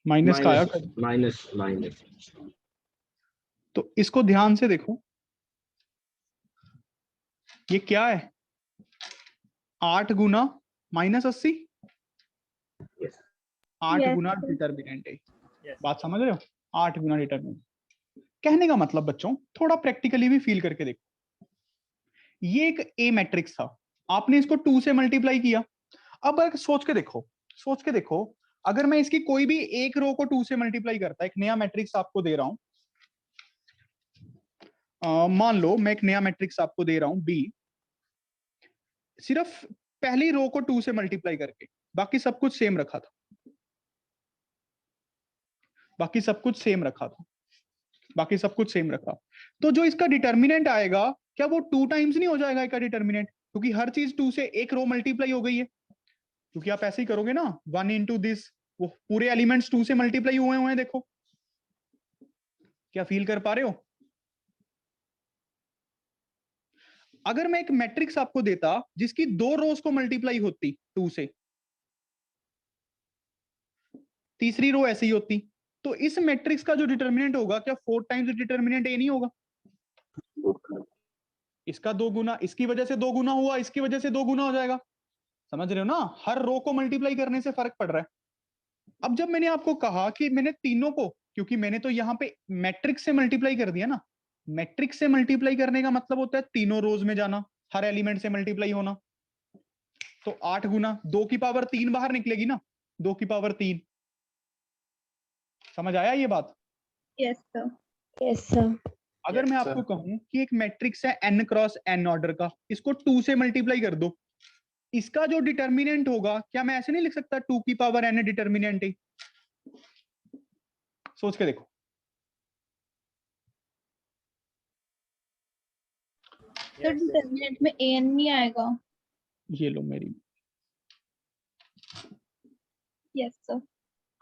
माइनस का आया माइनस। तो इसको ध्यान से देखो, ये क्या है, 8 गुना -80, Yes. 8 Yes, गुना sir. डिटर्मिनेंट है। Yes. बात समझ रहे हो, 8 गुना डिटर्मिनेंट। कहने का मतलब बच्चों थोड़ा प्रैक्टिकली भी फील करके देखो, ये एक ए मैट्रिक्स था, आपने इसको 2 से मल्टीप्लाई किया। अब अगर सोच के देखो अगर मैं इसकी कोई भी एक रो को 2 से मल्टीप्लाई करता, एक नया मैट्रिक्स आपको दे रहा हूं, मान लो मैं एक नया मैट्रिक्स आपको दे रहा हूं बी, सिर्फ पहली रो को 2 से मल्टीप्लाई करके, बाकी सब कुछ सेम रखा था, बाकी सब कुछ सेम रखा, तो जो इसका डिटर्मिनेंट आएगा क्या वो 2 टाइम्स नहीं हो जाएगा एक का डिटर्मिनेंट? क्योंकि हर चीज 2 से एक रो मल्टीप्लाई हो गई है, क्योंकि आप ऐसे ही करोगे ना 1 इंटू दिस, वो पूरे एलिमेंट्स 2 से मल्टीप्लाई हुए हैं। देखो क्या फील कर पा रहे हो? अगर मैं एक मैट्रिक्स आपको देता जिसकी 2 रोज को मल्टीप्लाई होती 2 से, तीसरी रो ऐसी ही होती, तो इस मैट्रिक्स का जो डिटर्मिनेंट होगा क्या 4 टाइम्स डिटर्मिनेंट ए नहीं होगा? इसका 2 गुना, इसकी वजह से 2 गुना हुआ, इसकी वजह से 2 गुना हो जाएगा। समझ रहे हो ना? हर रो को मल्टीप्लाई करने से फर्क पड़ रहा है। अब जब मैंने आपको कहा कि मैंने तीनों को, क्योंकि मैंने तो यहाँ पे मैट्रिक्स से मल्टीप्लाई कर दिया ना, मैट्रिक्स से मल्टीप्लाई करने का मतलब होता है तीनों रोज में जाना, हर एलिमेंट से मल्टीप्लाई होना। तो 8 गुना 2 की पावर 3 बाहर निकलेगी ना, 2 की पावर 3। समझ आया ये बात? Yes sir. Yes sir. अगर मैं आपको कहूं कि एक मैट्रिक्स है n क्रॉस n ऑर्डर का, इसको 2 से मल्टीप्लाई कर दो, इसका जो डिटर्मिनेंट होगा, क्या मैं ऐसे नहीं लिख सकता 2 की पावर n डिटर्मिनेंट है? सोच के देखो। सर डिटर्मिनेंट में an नहीं आएगा। ये लो मेरी। Yes sir.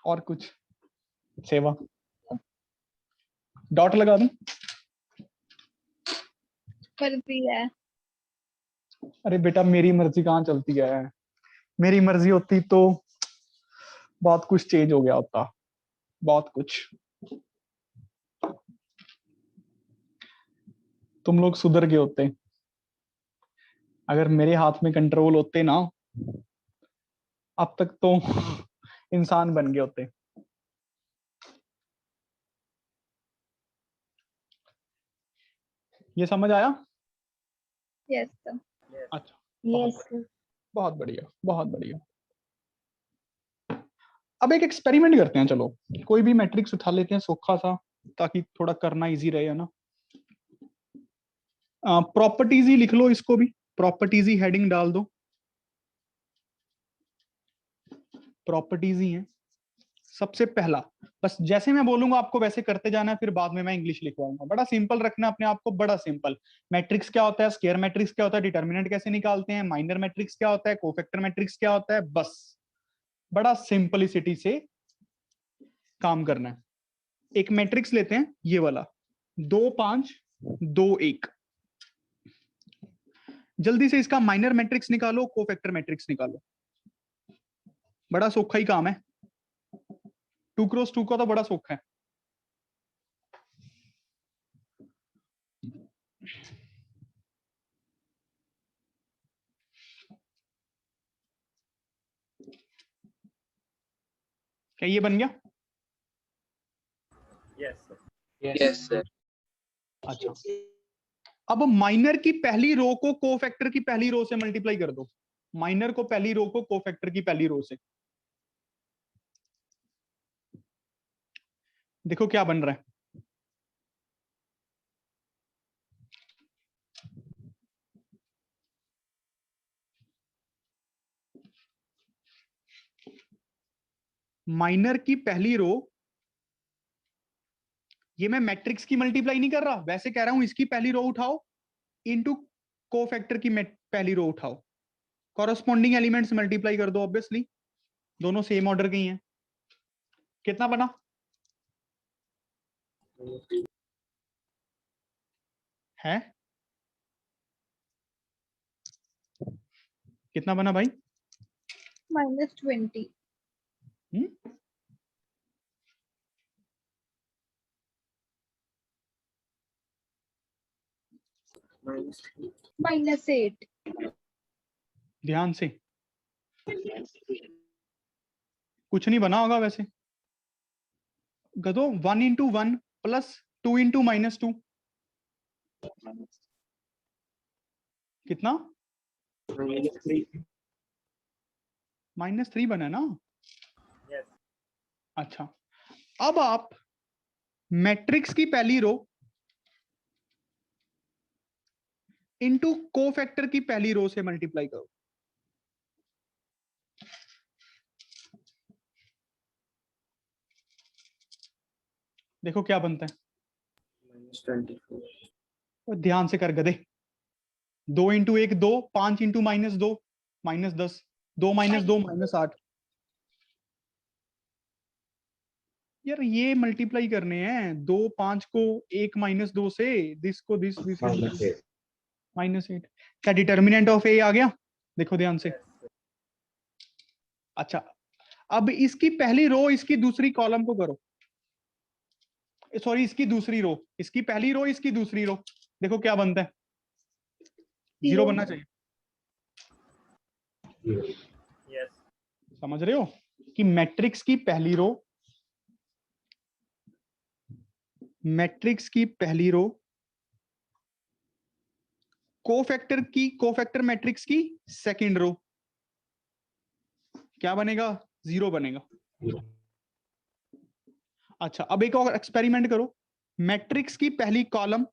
और कुछ सेवा? डॉट लगा दूं? मर्जी है। अरे बेटा मेरी मर्जी कहाँ चलती है? मेरी मर्जी होती तो बहुत कुछ चेंज हो गया होता, बहुत कुछ। तुम लोग सुधर गए होते। अगर मेरे हाथ में कंट्रोल होते ना, अब तक तो इंसान बन गए होते। ये समझ आया? Yes sir. अच्छा, यस सर। बहुत बढ़िया, बहुत बढ़िया। अब एक एक्सपेरिमेंट करते हैं। चलो कोई भी मैट्रिक्स उठा लेते हैं सोखा सा, ताकि थोड़ा करना इजी रहे, है ना। प्रॉपर्टीज ही लिख लो इसको भी, प्रॉपर्टीज ही हेडिंग डाल दो, प्रॉपर्टीज ही है। सबसे पहला, बस जैसे मैं बोलूंगा आपको वैसे करते जाना है, फिर बाद में मैं इंग्लिश लिखवाऊंगा। बड़ा सिंपल रखना अपने आप को, बड़ा सिंपल। मैट्रिक्स क्या होता है, स्क्वायर मैट्रिक्स क्या होता है, डिटर्मिनेंट कैसे निकालते हैं, माइनर मैट्रिक्स क्या होता है, कोफैक्टर मैट्रिक्स क्या होता है, बस बड़ा सिंपलिसिटी से काम करना है। एक मैट्रिक्स लेते हैं ये वाला 2 5 2 1। जल्दी से इसका माइनर मैट्रिक्स निकालो, कोफैक्टर मैट्रिक्स निकालो। बड़ा सौखा ही काम है। 2 क्रॉस 2 का तो बड़ा सौखा है। क्या ये बन गया? Yes, sir. अच्छा, अब माइनर की पहली रो को कोफैक्टर की पहली रो से मल्टीप्लाई कर दो। माइनर को पहली रो को कोफैक्टर की पहली रो से। देखो क्या बन रहा है। माइनर की पहली रो, ये मैं मैट्रिक्स की मल्टीप्लाई नहीं कर रहा, वैसे कह रहा हूं इसकी पहली रो उठाओ इनटू कोफैक्टर की पहली रो उठाओ, कॉरस्पॉन्डिंग एलिमेंट्स मल्टीप्लाई कर दो। ऑब्वियसली दोनों सेम ऑर्डर के ही हैं। कितना बना? है कितना बना भाई? -20। -8। ध्यान से, कुछ नहीं बना होगा वैसे। गधो 1 इंटू 1 प्लस 2 इंटू -2 कितना? -3 बना ना। अच्छा, अब आप मैट्रिक्स की पहली रो इनटू कोफैक्टर की पहली रो से मल्टीप्लाई करो। देखो क्या बनता है। -24. और ध्यान से कर गधे, 2 इंटू 1 2, 5 इंटू -2 -10, 2 - 2 -8। यार ये मल्टीप्लाई करने हैं 2 5 को 1 -2 से, दिस को दिस -8। क्या डिटर्मिनेंट ऑफ ए आ गया? देखो ध्यान से। अच्छा, अब इसकी पहली रो इसकी दूसरी कॉलम को करो, सॉरी इसकी दूसरी रो, इसकी पहली रो इसकी दूसरी रो, देखो क्या बनता है। 0 बनना चाहिए। यस समझ रहे हो कि मैट्रिक्स की पहली रो, मैट्रिक्स की पहली रो कोफैक्टर मैट्रिक्स की सेकंड रो क्या बनेगा? 0 बनेगा। अच्छा, अब एक और एक्सपेरिमेंट करो। मैट्रिक्स की पहली कॉलम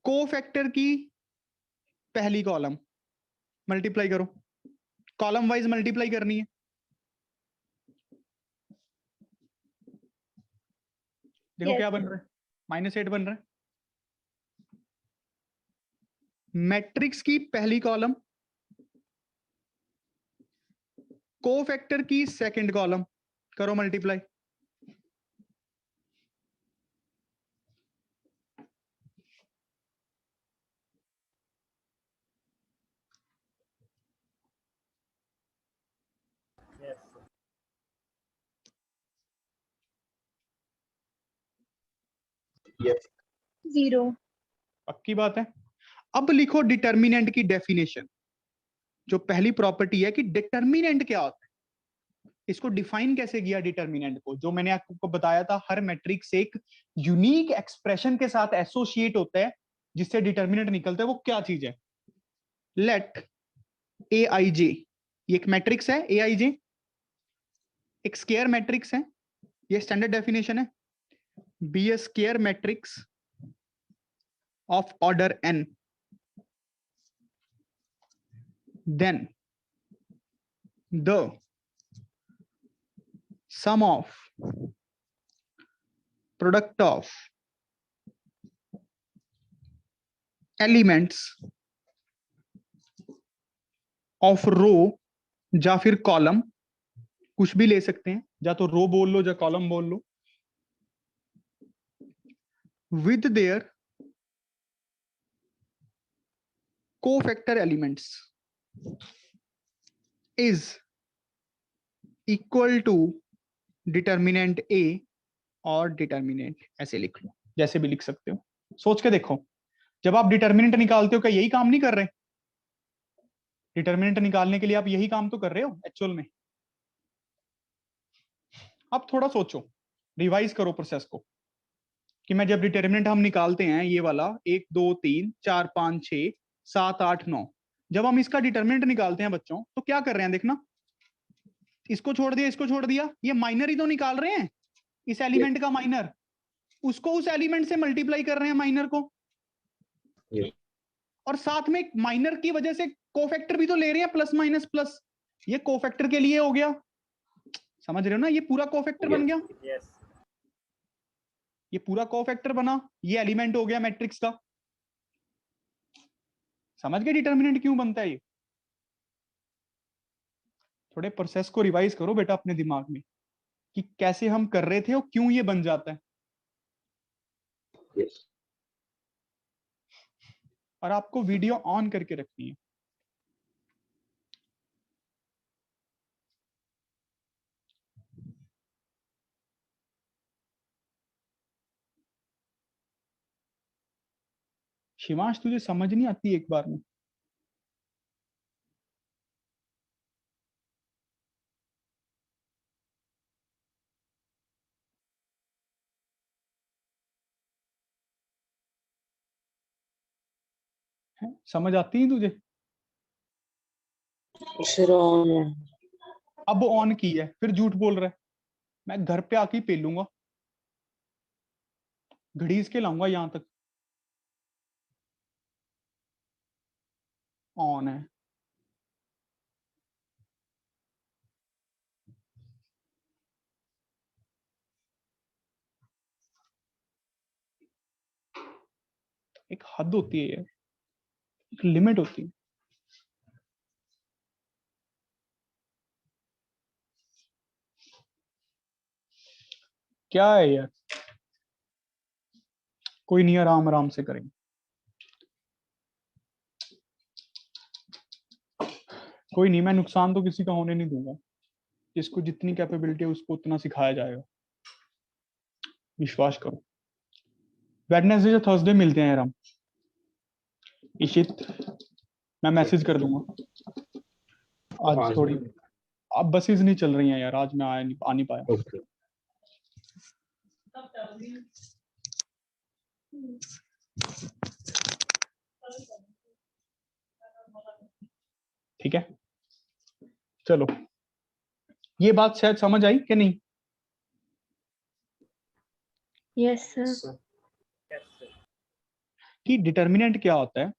कोफैक्टर की पहली कॉलम मल्टीप्लाई करो, कॉलम वाइज मल्टीप्लाई करनी है। देखो क्या बन रहा है, -8 बन रहा है। मैट्रिक्स की पहली कॉलम कोफैक्टर की सेकंड कॉलम करो मल्टीप्लाई। यस 0। पक्की बात है। अब लिखो डिटर्मिनेंट की डेफिनेशन। जो पहली प्रॉपर्टी है कि डिटर्मिनेंट क्या होता है, इसको डिफाइन कैसे किया डिटर्मिनेंट को, जो मैंने आपको बताया था हर मैट्रिक्स एक यूनिक एक्सप्रेशन के साथ एसोसिएट होता है जिससे डिटर्मिनेंट निकलता है, वो क्या चीज है? लेट ए आई जे, ये एक मैट्रिक्स है, ए आई जे एक स्केयर मैट्रिक्स है, ये स्टैंडर्ड डेफिनेशन है, be a square matrix of order n, then the sum of product of elements of row या फिर कॉलम, कुछ भी ले सकते हैं, या तो रो बोल लो या कॉलम बोल लो, with their cofactor elements is equal to determinant A और डिटर्मिनेंट, ऐसे लिख लो, जैसे भी लिख सकते हो। सोच के देखो, जब आप डिटर्मिनेंट निकालते हो क्या यही काम नहीं कर रहे? डिटर्मिनेंट निकालने के लिए आप यही काम तो कर रहे हो एक्चुअल में। अब थोड़ा सोचो, रिवाइज करो प्रोसेस को, कि मैं जब डिटर्मिनेंट हम निकालते हैं ये वाला 1 2 3 4 5 6 7 8 9, जब हम इसका डिटर्मिनेंट निकालते हैं बच्चों तो क्या कर रहे हैं देखना, इसको छोड़ दिया इसको छोड़ दिया, ये माइनर ही तो निकाल रहे हैं, इस एलिमेंट का माइनर, उसको उस एलिमेंट से मल्टीप्लाई कर रहे हैं माइनर को, और साथ में माइनर की वजह से कोफैक्टर भी तो ले रहे हैं, प्लस माइनस प्लस, ये कोफैक्टर के लिए हो गया। समझ रहे हो ना, ये पूरा कोफैक्टर बन गया, यस ये पूरा कोफैक्टर बना, ये एलिमेंट हो गया मैट्रिक्स का। समझ गए डिटर्मिनेंट क्यों बनता है ये? थोड़े प्रोसेस को रिवाइज करो बेटा अपने दिमाग में, कि कैसे हम कर रहे थे और क्यों ये बन जाता है। और आपको वीडियो ऑन करके रखनी है। शिवांश तुझे समझ नहीं आती एक बार में? है? समझ आती है तुझे? सर ऑन है। अब ऑन की है फिर झूठ बोल रहा है। मैं घर पे आके ही पी लूंगा, घड़ीस के लाऊंगा यहां तक। ऑन है। एक हद होती है यार, एक लिमिट होती है। क्या है यार, कोई नहीं, आराम आराम से करेंगे। कोई नहीं, मैं नुकसान तो किसी का होने नहीं दूंगा। जिसको जितनी कैपेबिलिटी है उसको उतना सिखाया जाएगा, विश्वास करो। वेडनेसडे या थर्सडे मिलते हैं यार हम। इशित, मैं मैसेज कर दूंगा। आज थोड़ी अब बसेस नहीं चल रही हैं यार, आज मैं आ नहीं पाया। ओके। ठीक है, चलो, ये बात शायद समझ आई कि नहीं? Yes sir. Yes, sir. कि डिटर्मिनेंट क्या होता है?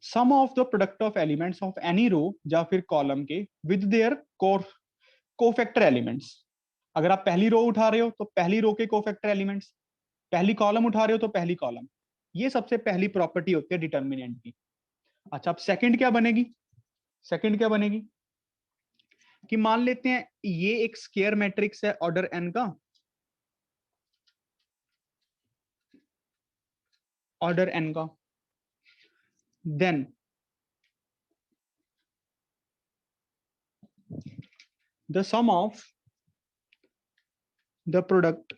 Sum of the product of elements of any row या फिर कॉलम के विद देयर कोफैक्टर एलिमेंट्स। अगर आप पहली रो उठा रहे हो तो पहली रो के कोफैक्टर एलिमेंट्स, पहली कॉलम उठा रहे हो तो पहली कॉलम। ये सबसे पहली प्रॉपर्टी होती है डिटर्मिनेंट की। अच्छा, अब सेकंड क्या बनेगी? सेकंड क्या बनेगी कि मान लेते हैं ये एक स्क्वायर मैट्रिक्स है ऑर्डर n का, ऑर्डर n का, then the sum of the product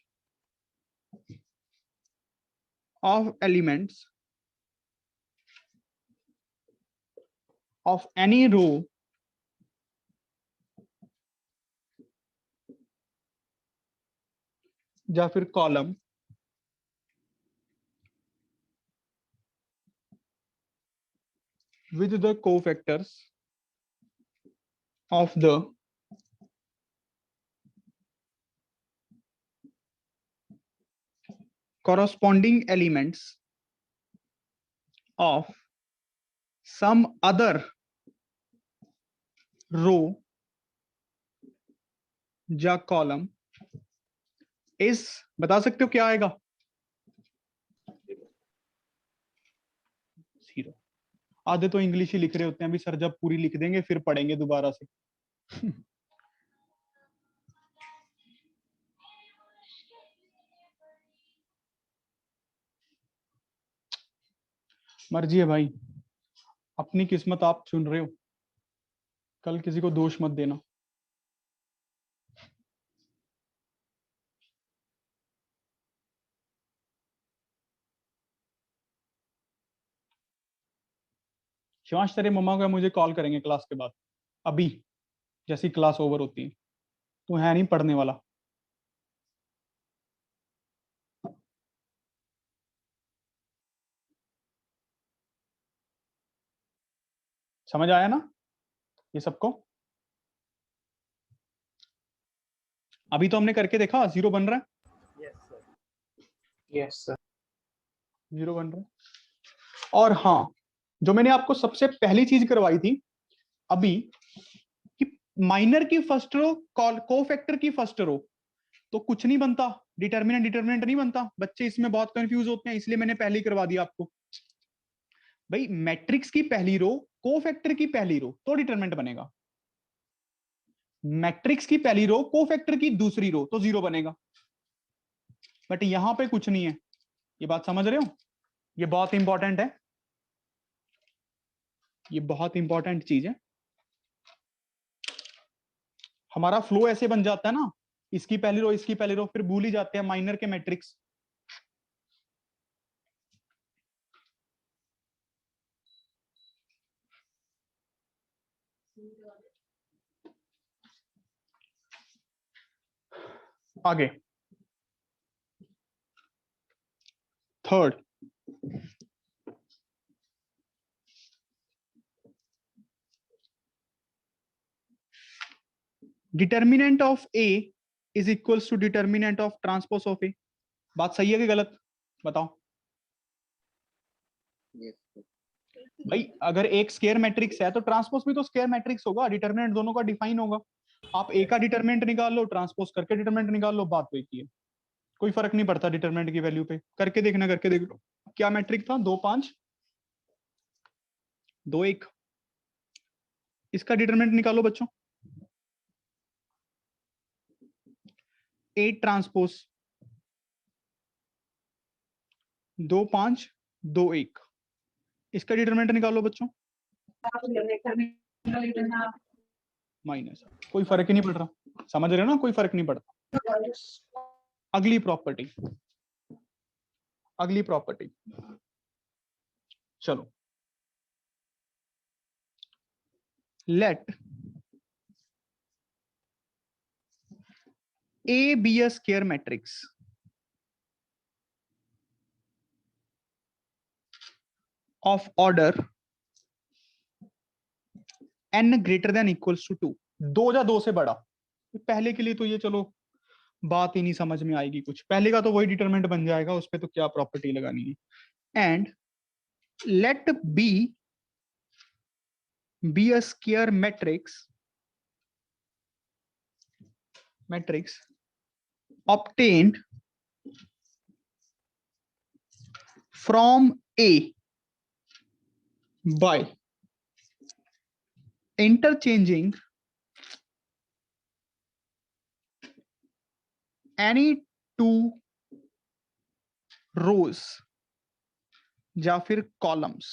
of elements of any row या फिर column with the cofactors of the corresponding elements of some other row या कॉलम इस, बता सकते हो क्या आएगा? जीरो। आधे तो इंग्लिश ही लिख रहे होते हैं, अभी सर जब पूरी लिख देंगे फिर पढ़ेंगे दोबारा से। मर्जी है भाई, अपनी किस्मत आप चुन रहे हो, कल किसी को दोष मत देना। शिवांश, तेरे मम्मा का मुझे कॉल करेंगे क्लास के बाद, अभी जैसी क्लास ओवर होती है। तू है नहीं पढ़ने वाला। समझ आया ना ये सबको? अभी तो हमने करके देखा, जीरो बन रहा है, Yes, sir. Yes, sir. Zero बन रहा है। और हाँ, जो मैंने आपको सबसे पहली चीज करवाई थी अभी कि माइनर की फर्स्ट रो, कोफैक्टर की फर्स्ट रो, तो कुछ नहीं बनता, डिटर्मिनेंट नहीं बनता। बच्चे इसमें बहुत कंफ्यूज होते हैं, इसलिए मैंने पहले ही करवा दिया आपको। भाई मैट्रिक्स की पहली रो, कोफैक्टर की पहली रो, तो डिटर्मिनेंट बनेगा। मैट्रिक्स की पहली रो, कोफैक्टर की दूसरी रो, तो जीरो बनेगा। बट यहां पे कुछ नहीं है, ये बात समझ रहे हो? ये बहुत इंपॉर्टेंट है, ये बहुत इंपॉर्टेंट चीज है। हमारा फ्लो ऐसे बन जाता है ना, इसकी पहली रो, इसकी पहली रो, फिर भूल ही जाते हैं माइनर के मैट्रिक्स। आगे third, determinant of A is equals to determinant of transpose of A. बात सही है कि गलत? बताओ भाई। अगर एक स्क्वायर मैट्रिक्स है तो ट्रांसपोज भी तो स्क्वायर मैट्रिक्स होगा, डिटर्मिनेंट दोनों का डिफाइन होगा। आप ए का डिटर्मिनेंट निकाल लो, ट्रांसपोज करके डिटर्मिनेंट निकाल लो, बात वही की है। कोई फर्क नहीं पड़ता डिटर्मिनेंट की वैल्यू पे। करके देखना, करके देख लो। क्या मैट्रिक था? 2 5 2 1। इसका डिटरमिनेंट निकालो बच्चों। 8 ट्रांसपोज 2 5 2 1। इसका डिटरमिनेंट निकालो बच्चों। माइनस, कोई फर्क ही नहीं पड़ रहा, समझ रहे हो ना, कोई फर्क नहीं पड़ता। अगली प्रॉपर्टी, अगली प्रॉपर्टी, चलो, late A be a square matrix of order n greater than equals to 2। 2 या 2 से बड़ा। पहले के लिए तो ये चलो बात ही नहीं समझ में आएगी कुछ, पहले का तो वही डिटरमिनेंट बन जाएगा, उस पे तो क्या प्रॉपर्टी लगानी है। And let B be a square matrix obtained from A by interchanging any two rows या फिर columns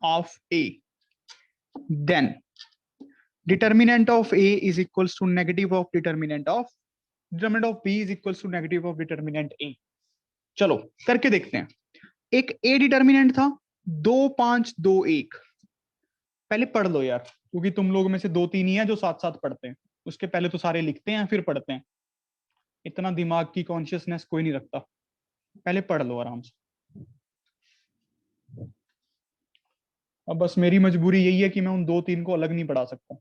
of A, then determinant of A is equals to negative of determinant of B is equals to negative of determinant A। चलो करके देखते हैं। एक A determinant था 2 5 2 1। पहले पढ़ लो यार, क्योंकि तुम लोग में से 2 3 ही हैं जो साथ साथ पढ़ते हैं, उसके पहले तो सारे लिखते हैं फिर पढ़ते हैं। इतना दिमाग की कॉन्शियसनेस कोई नहीं रखता, पहले पढ़ लो आराम से। अब बस मेरी मजबूरी यही है कि मैं उन 2 3 को अलग नहीं पढ़ा सकता,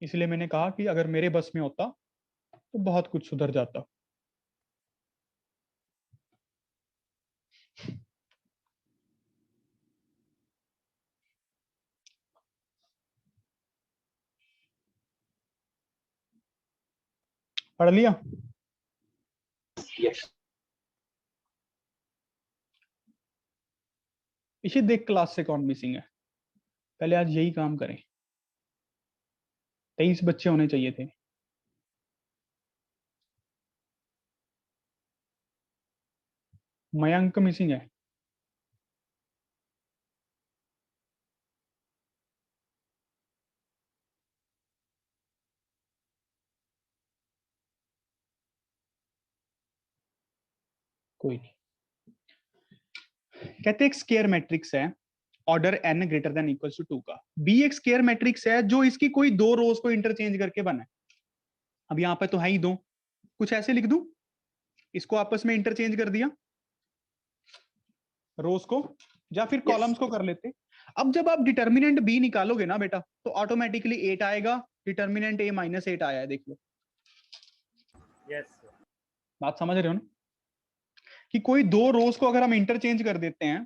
इसलिए मैंने कहा कि अगर मेरे बस में होता तो बहुत कुछ सुधर जाता। पढ़ लिया? Yes. इसे देख क्लास से कौन मिसिंग है? पहले आज यही काम करें। 23 बच्चे होने चाहिए थे। मयंक मिसिंग है। कोई नहीं। कहते एक स्क्वायर मैट्रिक्स है order n greater than equals to 2 का। बी एक स्क्वायर मैट्रिक्स है जो इसकी कोई 2 रोज को इंटरचेंज करके बना है। अब यहाँ पे तो है ही 2, कुछ ऐसे लिख दूं, इसको आपस में इंटरचेंज कर दिया रोज को, या फिर कॉलम्स को कर लेते। अब जब आप डिटर्मिनेंट बी निकालोगे ना बेटा, तो ऑटोमेटिकली 8 आएगा। डिटर्मिनेंट a माइनस 8 आया है, देख लो। Yes, sir. बात समझ रहे हो ना, कि कोई 2 रोज को अगर हम इंटरचेंज कर देते हैं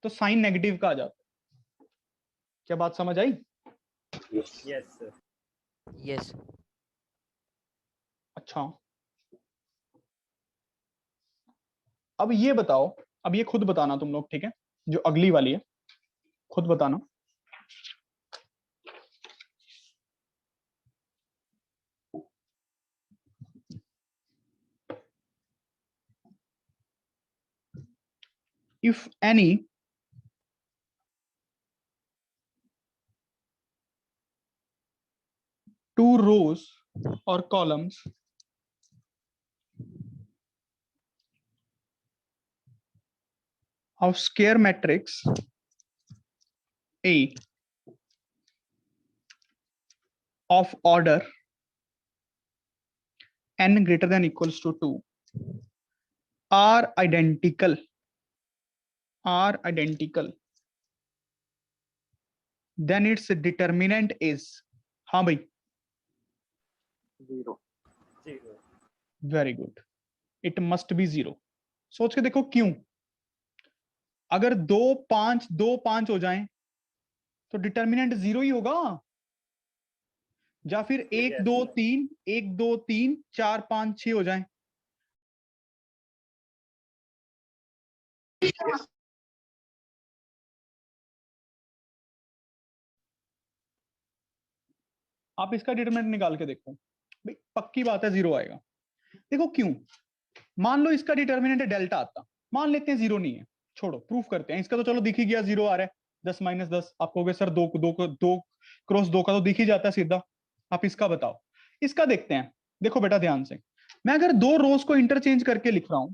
तो साइन नेगेटिव का आ जाता है। क्या बात समझ आई? Yes. Yes, sir. Yes. अच्छा, अब ये बताओ, अब ये खुद बताना तुम लोग, ठीक है? जो अगली वाली है खुद बताना। If any two rows or columns of square matrix A of order n greater than equals to 2 are identical, then its determinant is, हाँ भाई, 0। 0. Very good, it must be 0। सोच के देखो क्यों। अगर 2 5 2 5 हो जाएं तो डिटर्मिनेंट 0 ही होगा। या फिर 1 2 3 1 2 3 4 5 6 हो जाए? आप इसका डिटरमिनेंट निकाल के देखो भाई, पक्की बात है 0 आएगा। देखो क्यों, मान लो इसका डिटरमिनेंट डेल्टा आता, मान लेते हैं 0 नहीं है, छोड़ो प्रूफ करते हैं। इसका तो चलो दिख ही गया 0 आ रहा है, 10 माइनस 10। आप कहोगे सर 2 क्रॉस 2 का तो दिख ही जाता है सीधा। आप इसका बताओ, इसका देखते हैं। देखो बेटा ध्यान से, मैं अगर 2 रोज को इंटरचेंज करके लिख रहा हूं,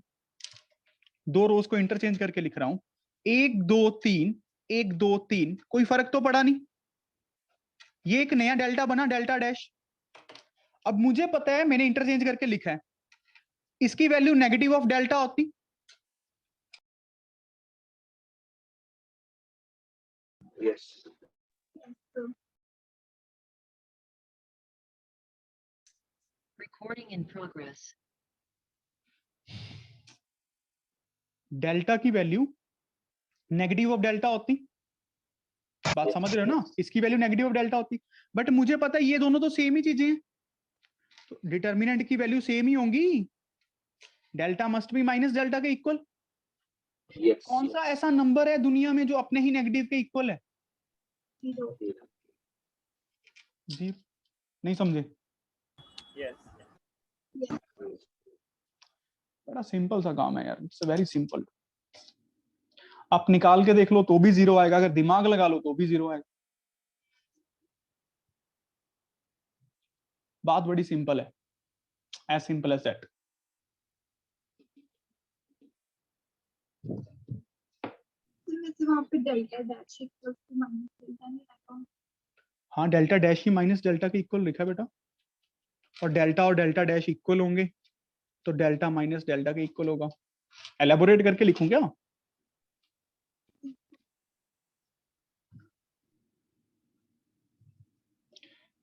2 रोज को इंटरचेंज करके लिख रहा हूं, 1 2 3 1 2 3, कोई फर्क तो पड़ा नहीं। ये एक नया डेल्टा बना, डेल्टा डैश। अब मुझे पता है मैंने इंटरचेंज करके लिखा है, इसकी वैल्यू नेगेटिव ऑफ डेल्टा होती। Yes. Recording in progress. Delta की वैल्यू नेगेटिव ऑफ डेल्टा होती। बात समझ रहे हो ना, इसकी वैल्यू नेगेटिव ऑफ डेल्टा होती। बट मुझे पता है ये दोनों तो सेम ही चीजें हैं, तो डिटरमिनेंट की वैल्यू सेम ही होंगी। Delta must be minus delta के इक्वल। Yes. कौन सा ऐसा नंबर है दुनिया में जो अपने ही नेगेटिव के इक्वल है? 0। जी नहीं समझे? Yes. बड़ा सिंपल सा काम है यार, इट्स वेरी सिंपल। आप निकाल के देख लो तो भी 0 आएगा, अगर दिमाग लगा लो तो भी 0 आएगा। बात बड़ी सिंपल है, एज सिंपल एज दैट। वहाँ पे delta dash equal to minus delta नहीं आएगा? हाँ, डेल्टा डैश ही माइनस डेल्टा के इक्वल लिखा है बेटा, और डेल्टा डैश इक्वल होंगे तो डेल्टा माइनस डेल्टा के इक्वल होगा। एलेबोरेट करके लिखूं क्या?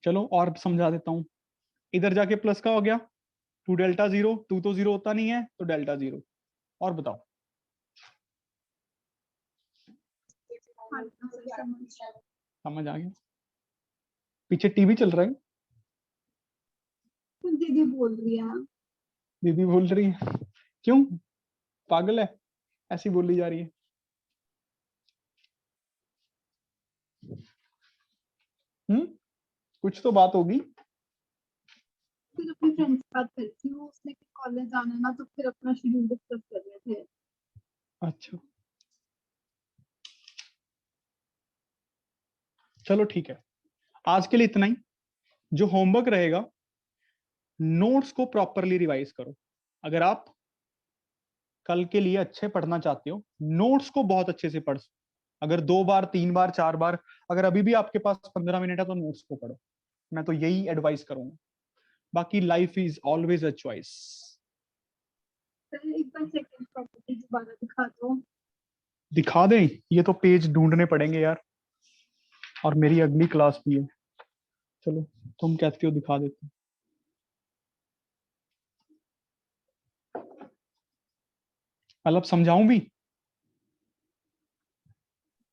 चलो और समझा देता हूं। इधर जाके प्लस का हो गया, 2 डेल्टा 0, 2 तो 0 होता नहीं है तो डेल्टा 0। और बताओ, समझ आ गया? पीछे टीवी चल रहा है, दीदी बोल रही है। दीदी बोल रही है? क्यों, पागल है, ऐसी बोली जा रही है? कुछ तो बात होगी। फिर अपनी फ्रेंड से बात करी थी, वो उसने कॉलेज जाना ना, तो फिर अपना शेड्यूल डिस्कस कर रहे थे। अच्छा चलो ठीक है, आज के लिए इतना ही। जो होमवर्क रहेगा, नोट्स को प्रॉपरली रिवाइज करो। अगर आप कल के लिए अच्छे पढ़ना चाहते हो, नोट्स को बहुत अच्छे से पढ़। अगर 2 बार 3 बार 4 बार, अगर अभी भी आपके पास 15 मिनट है तो नोट्स को पढ़ो। मैं तो यही एडवाइस करूंगा। बाकी life is always a choice. एक बार सेकंड प्रॉपर्टी दोबारा दिखा दो। दिखा दें? ये तो पेज ढूंढने पड़ेंगे यार, और मेरी अगली क्लास भी है। चलो तुम कहते हो दिखा देते। मतलब समझाऊं भी?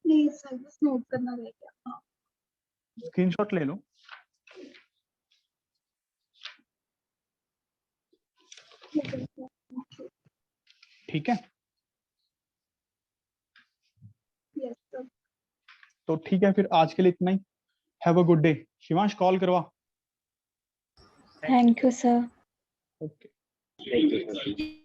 प्लीज सर, बस नोट करना रह गया। स्क्रीनशॉट ले लो। ठीक है, यस सर। तो ठीक है फिर आज के लिए इतना ही। Have a good day. Shivansh call करवा। Thank you sir. Okay. Thank you.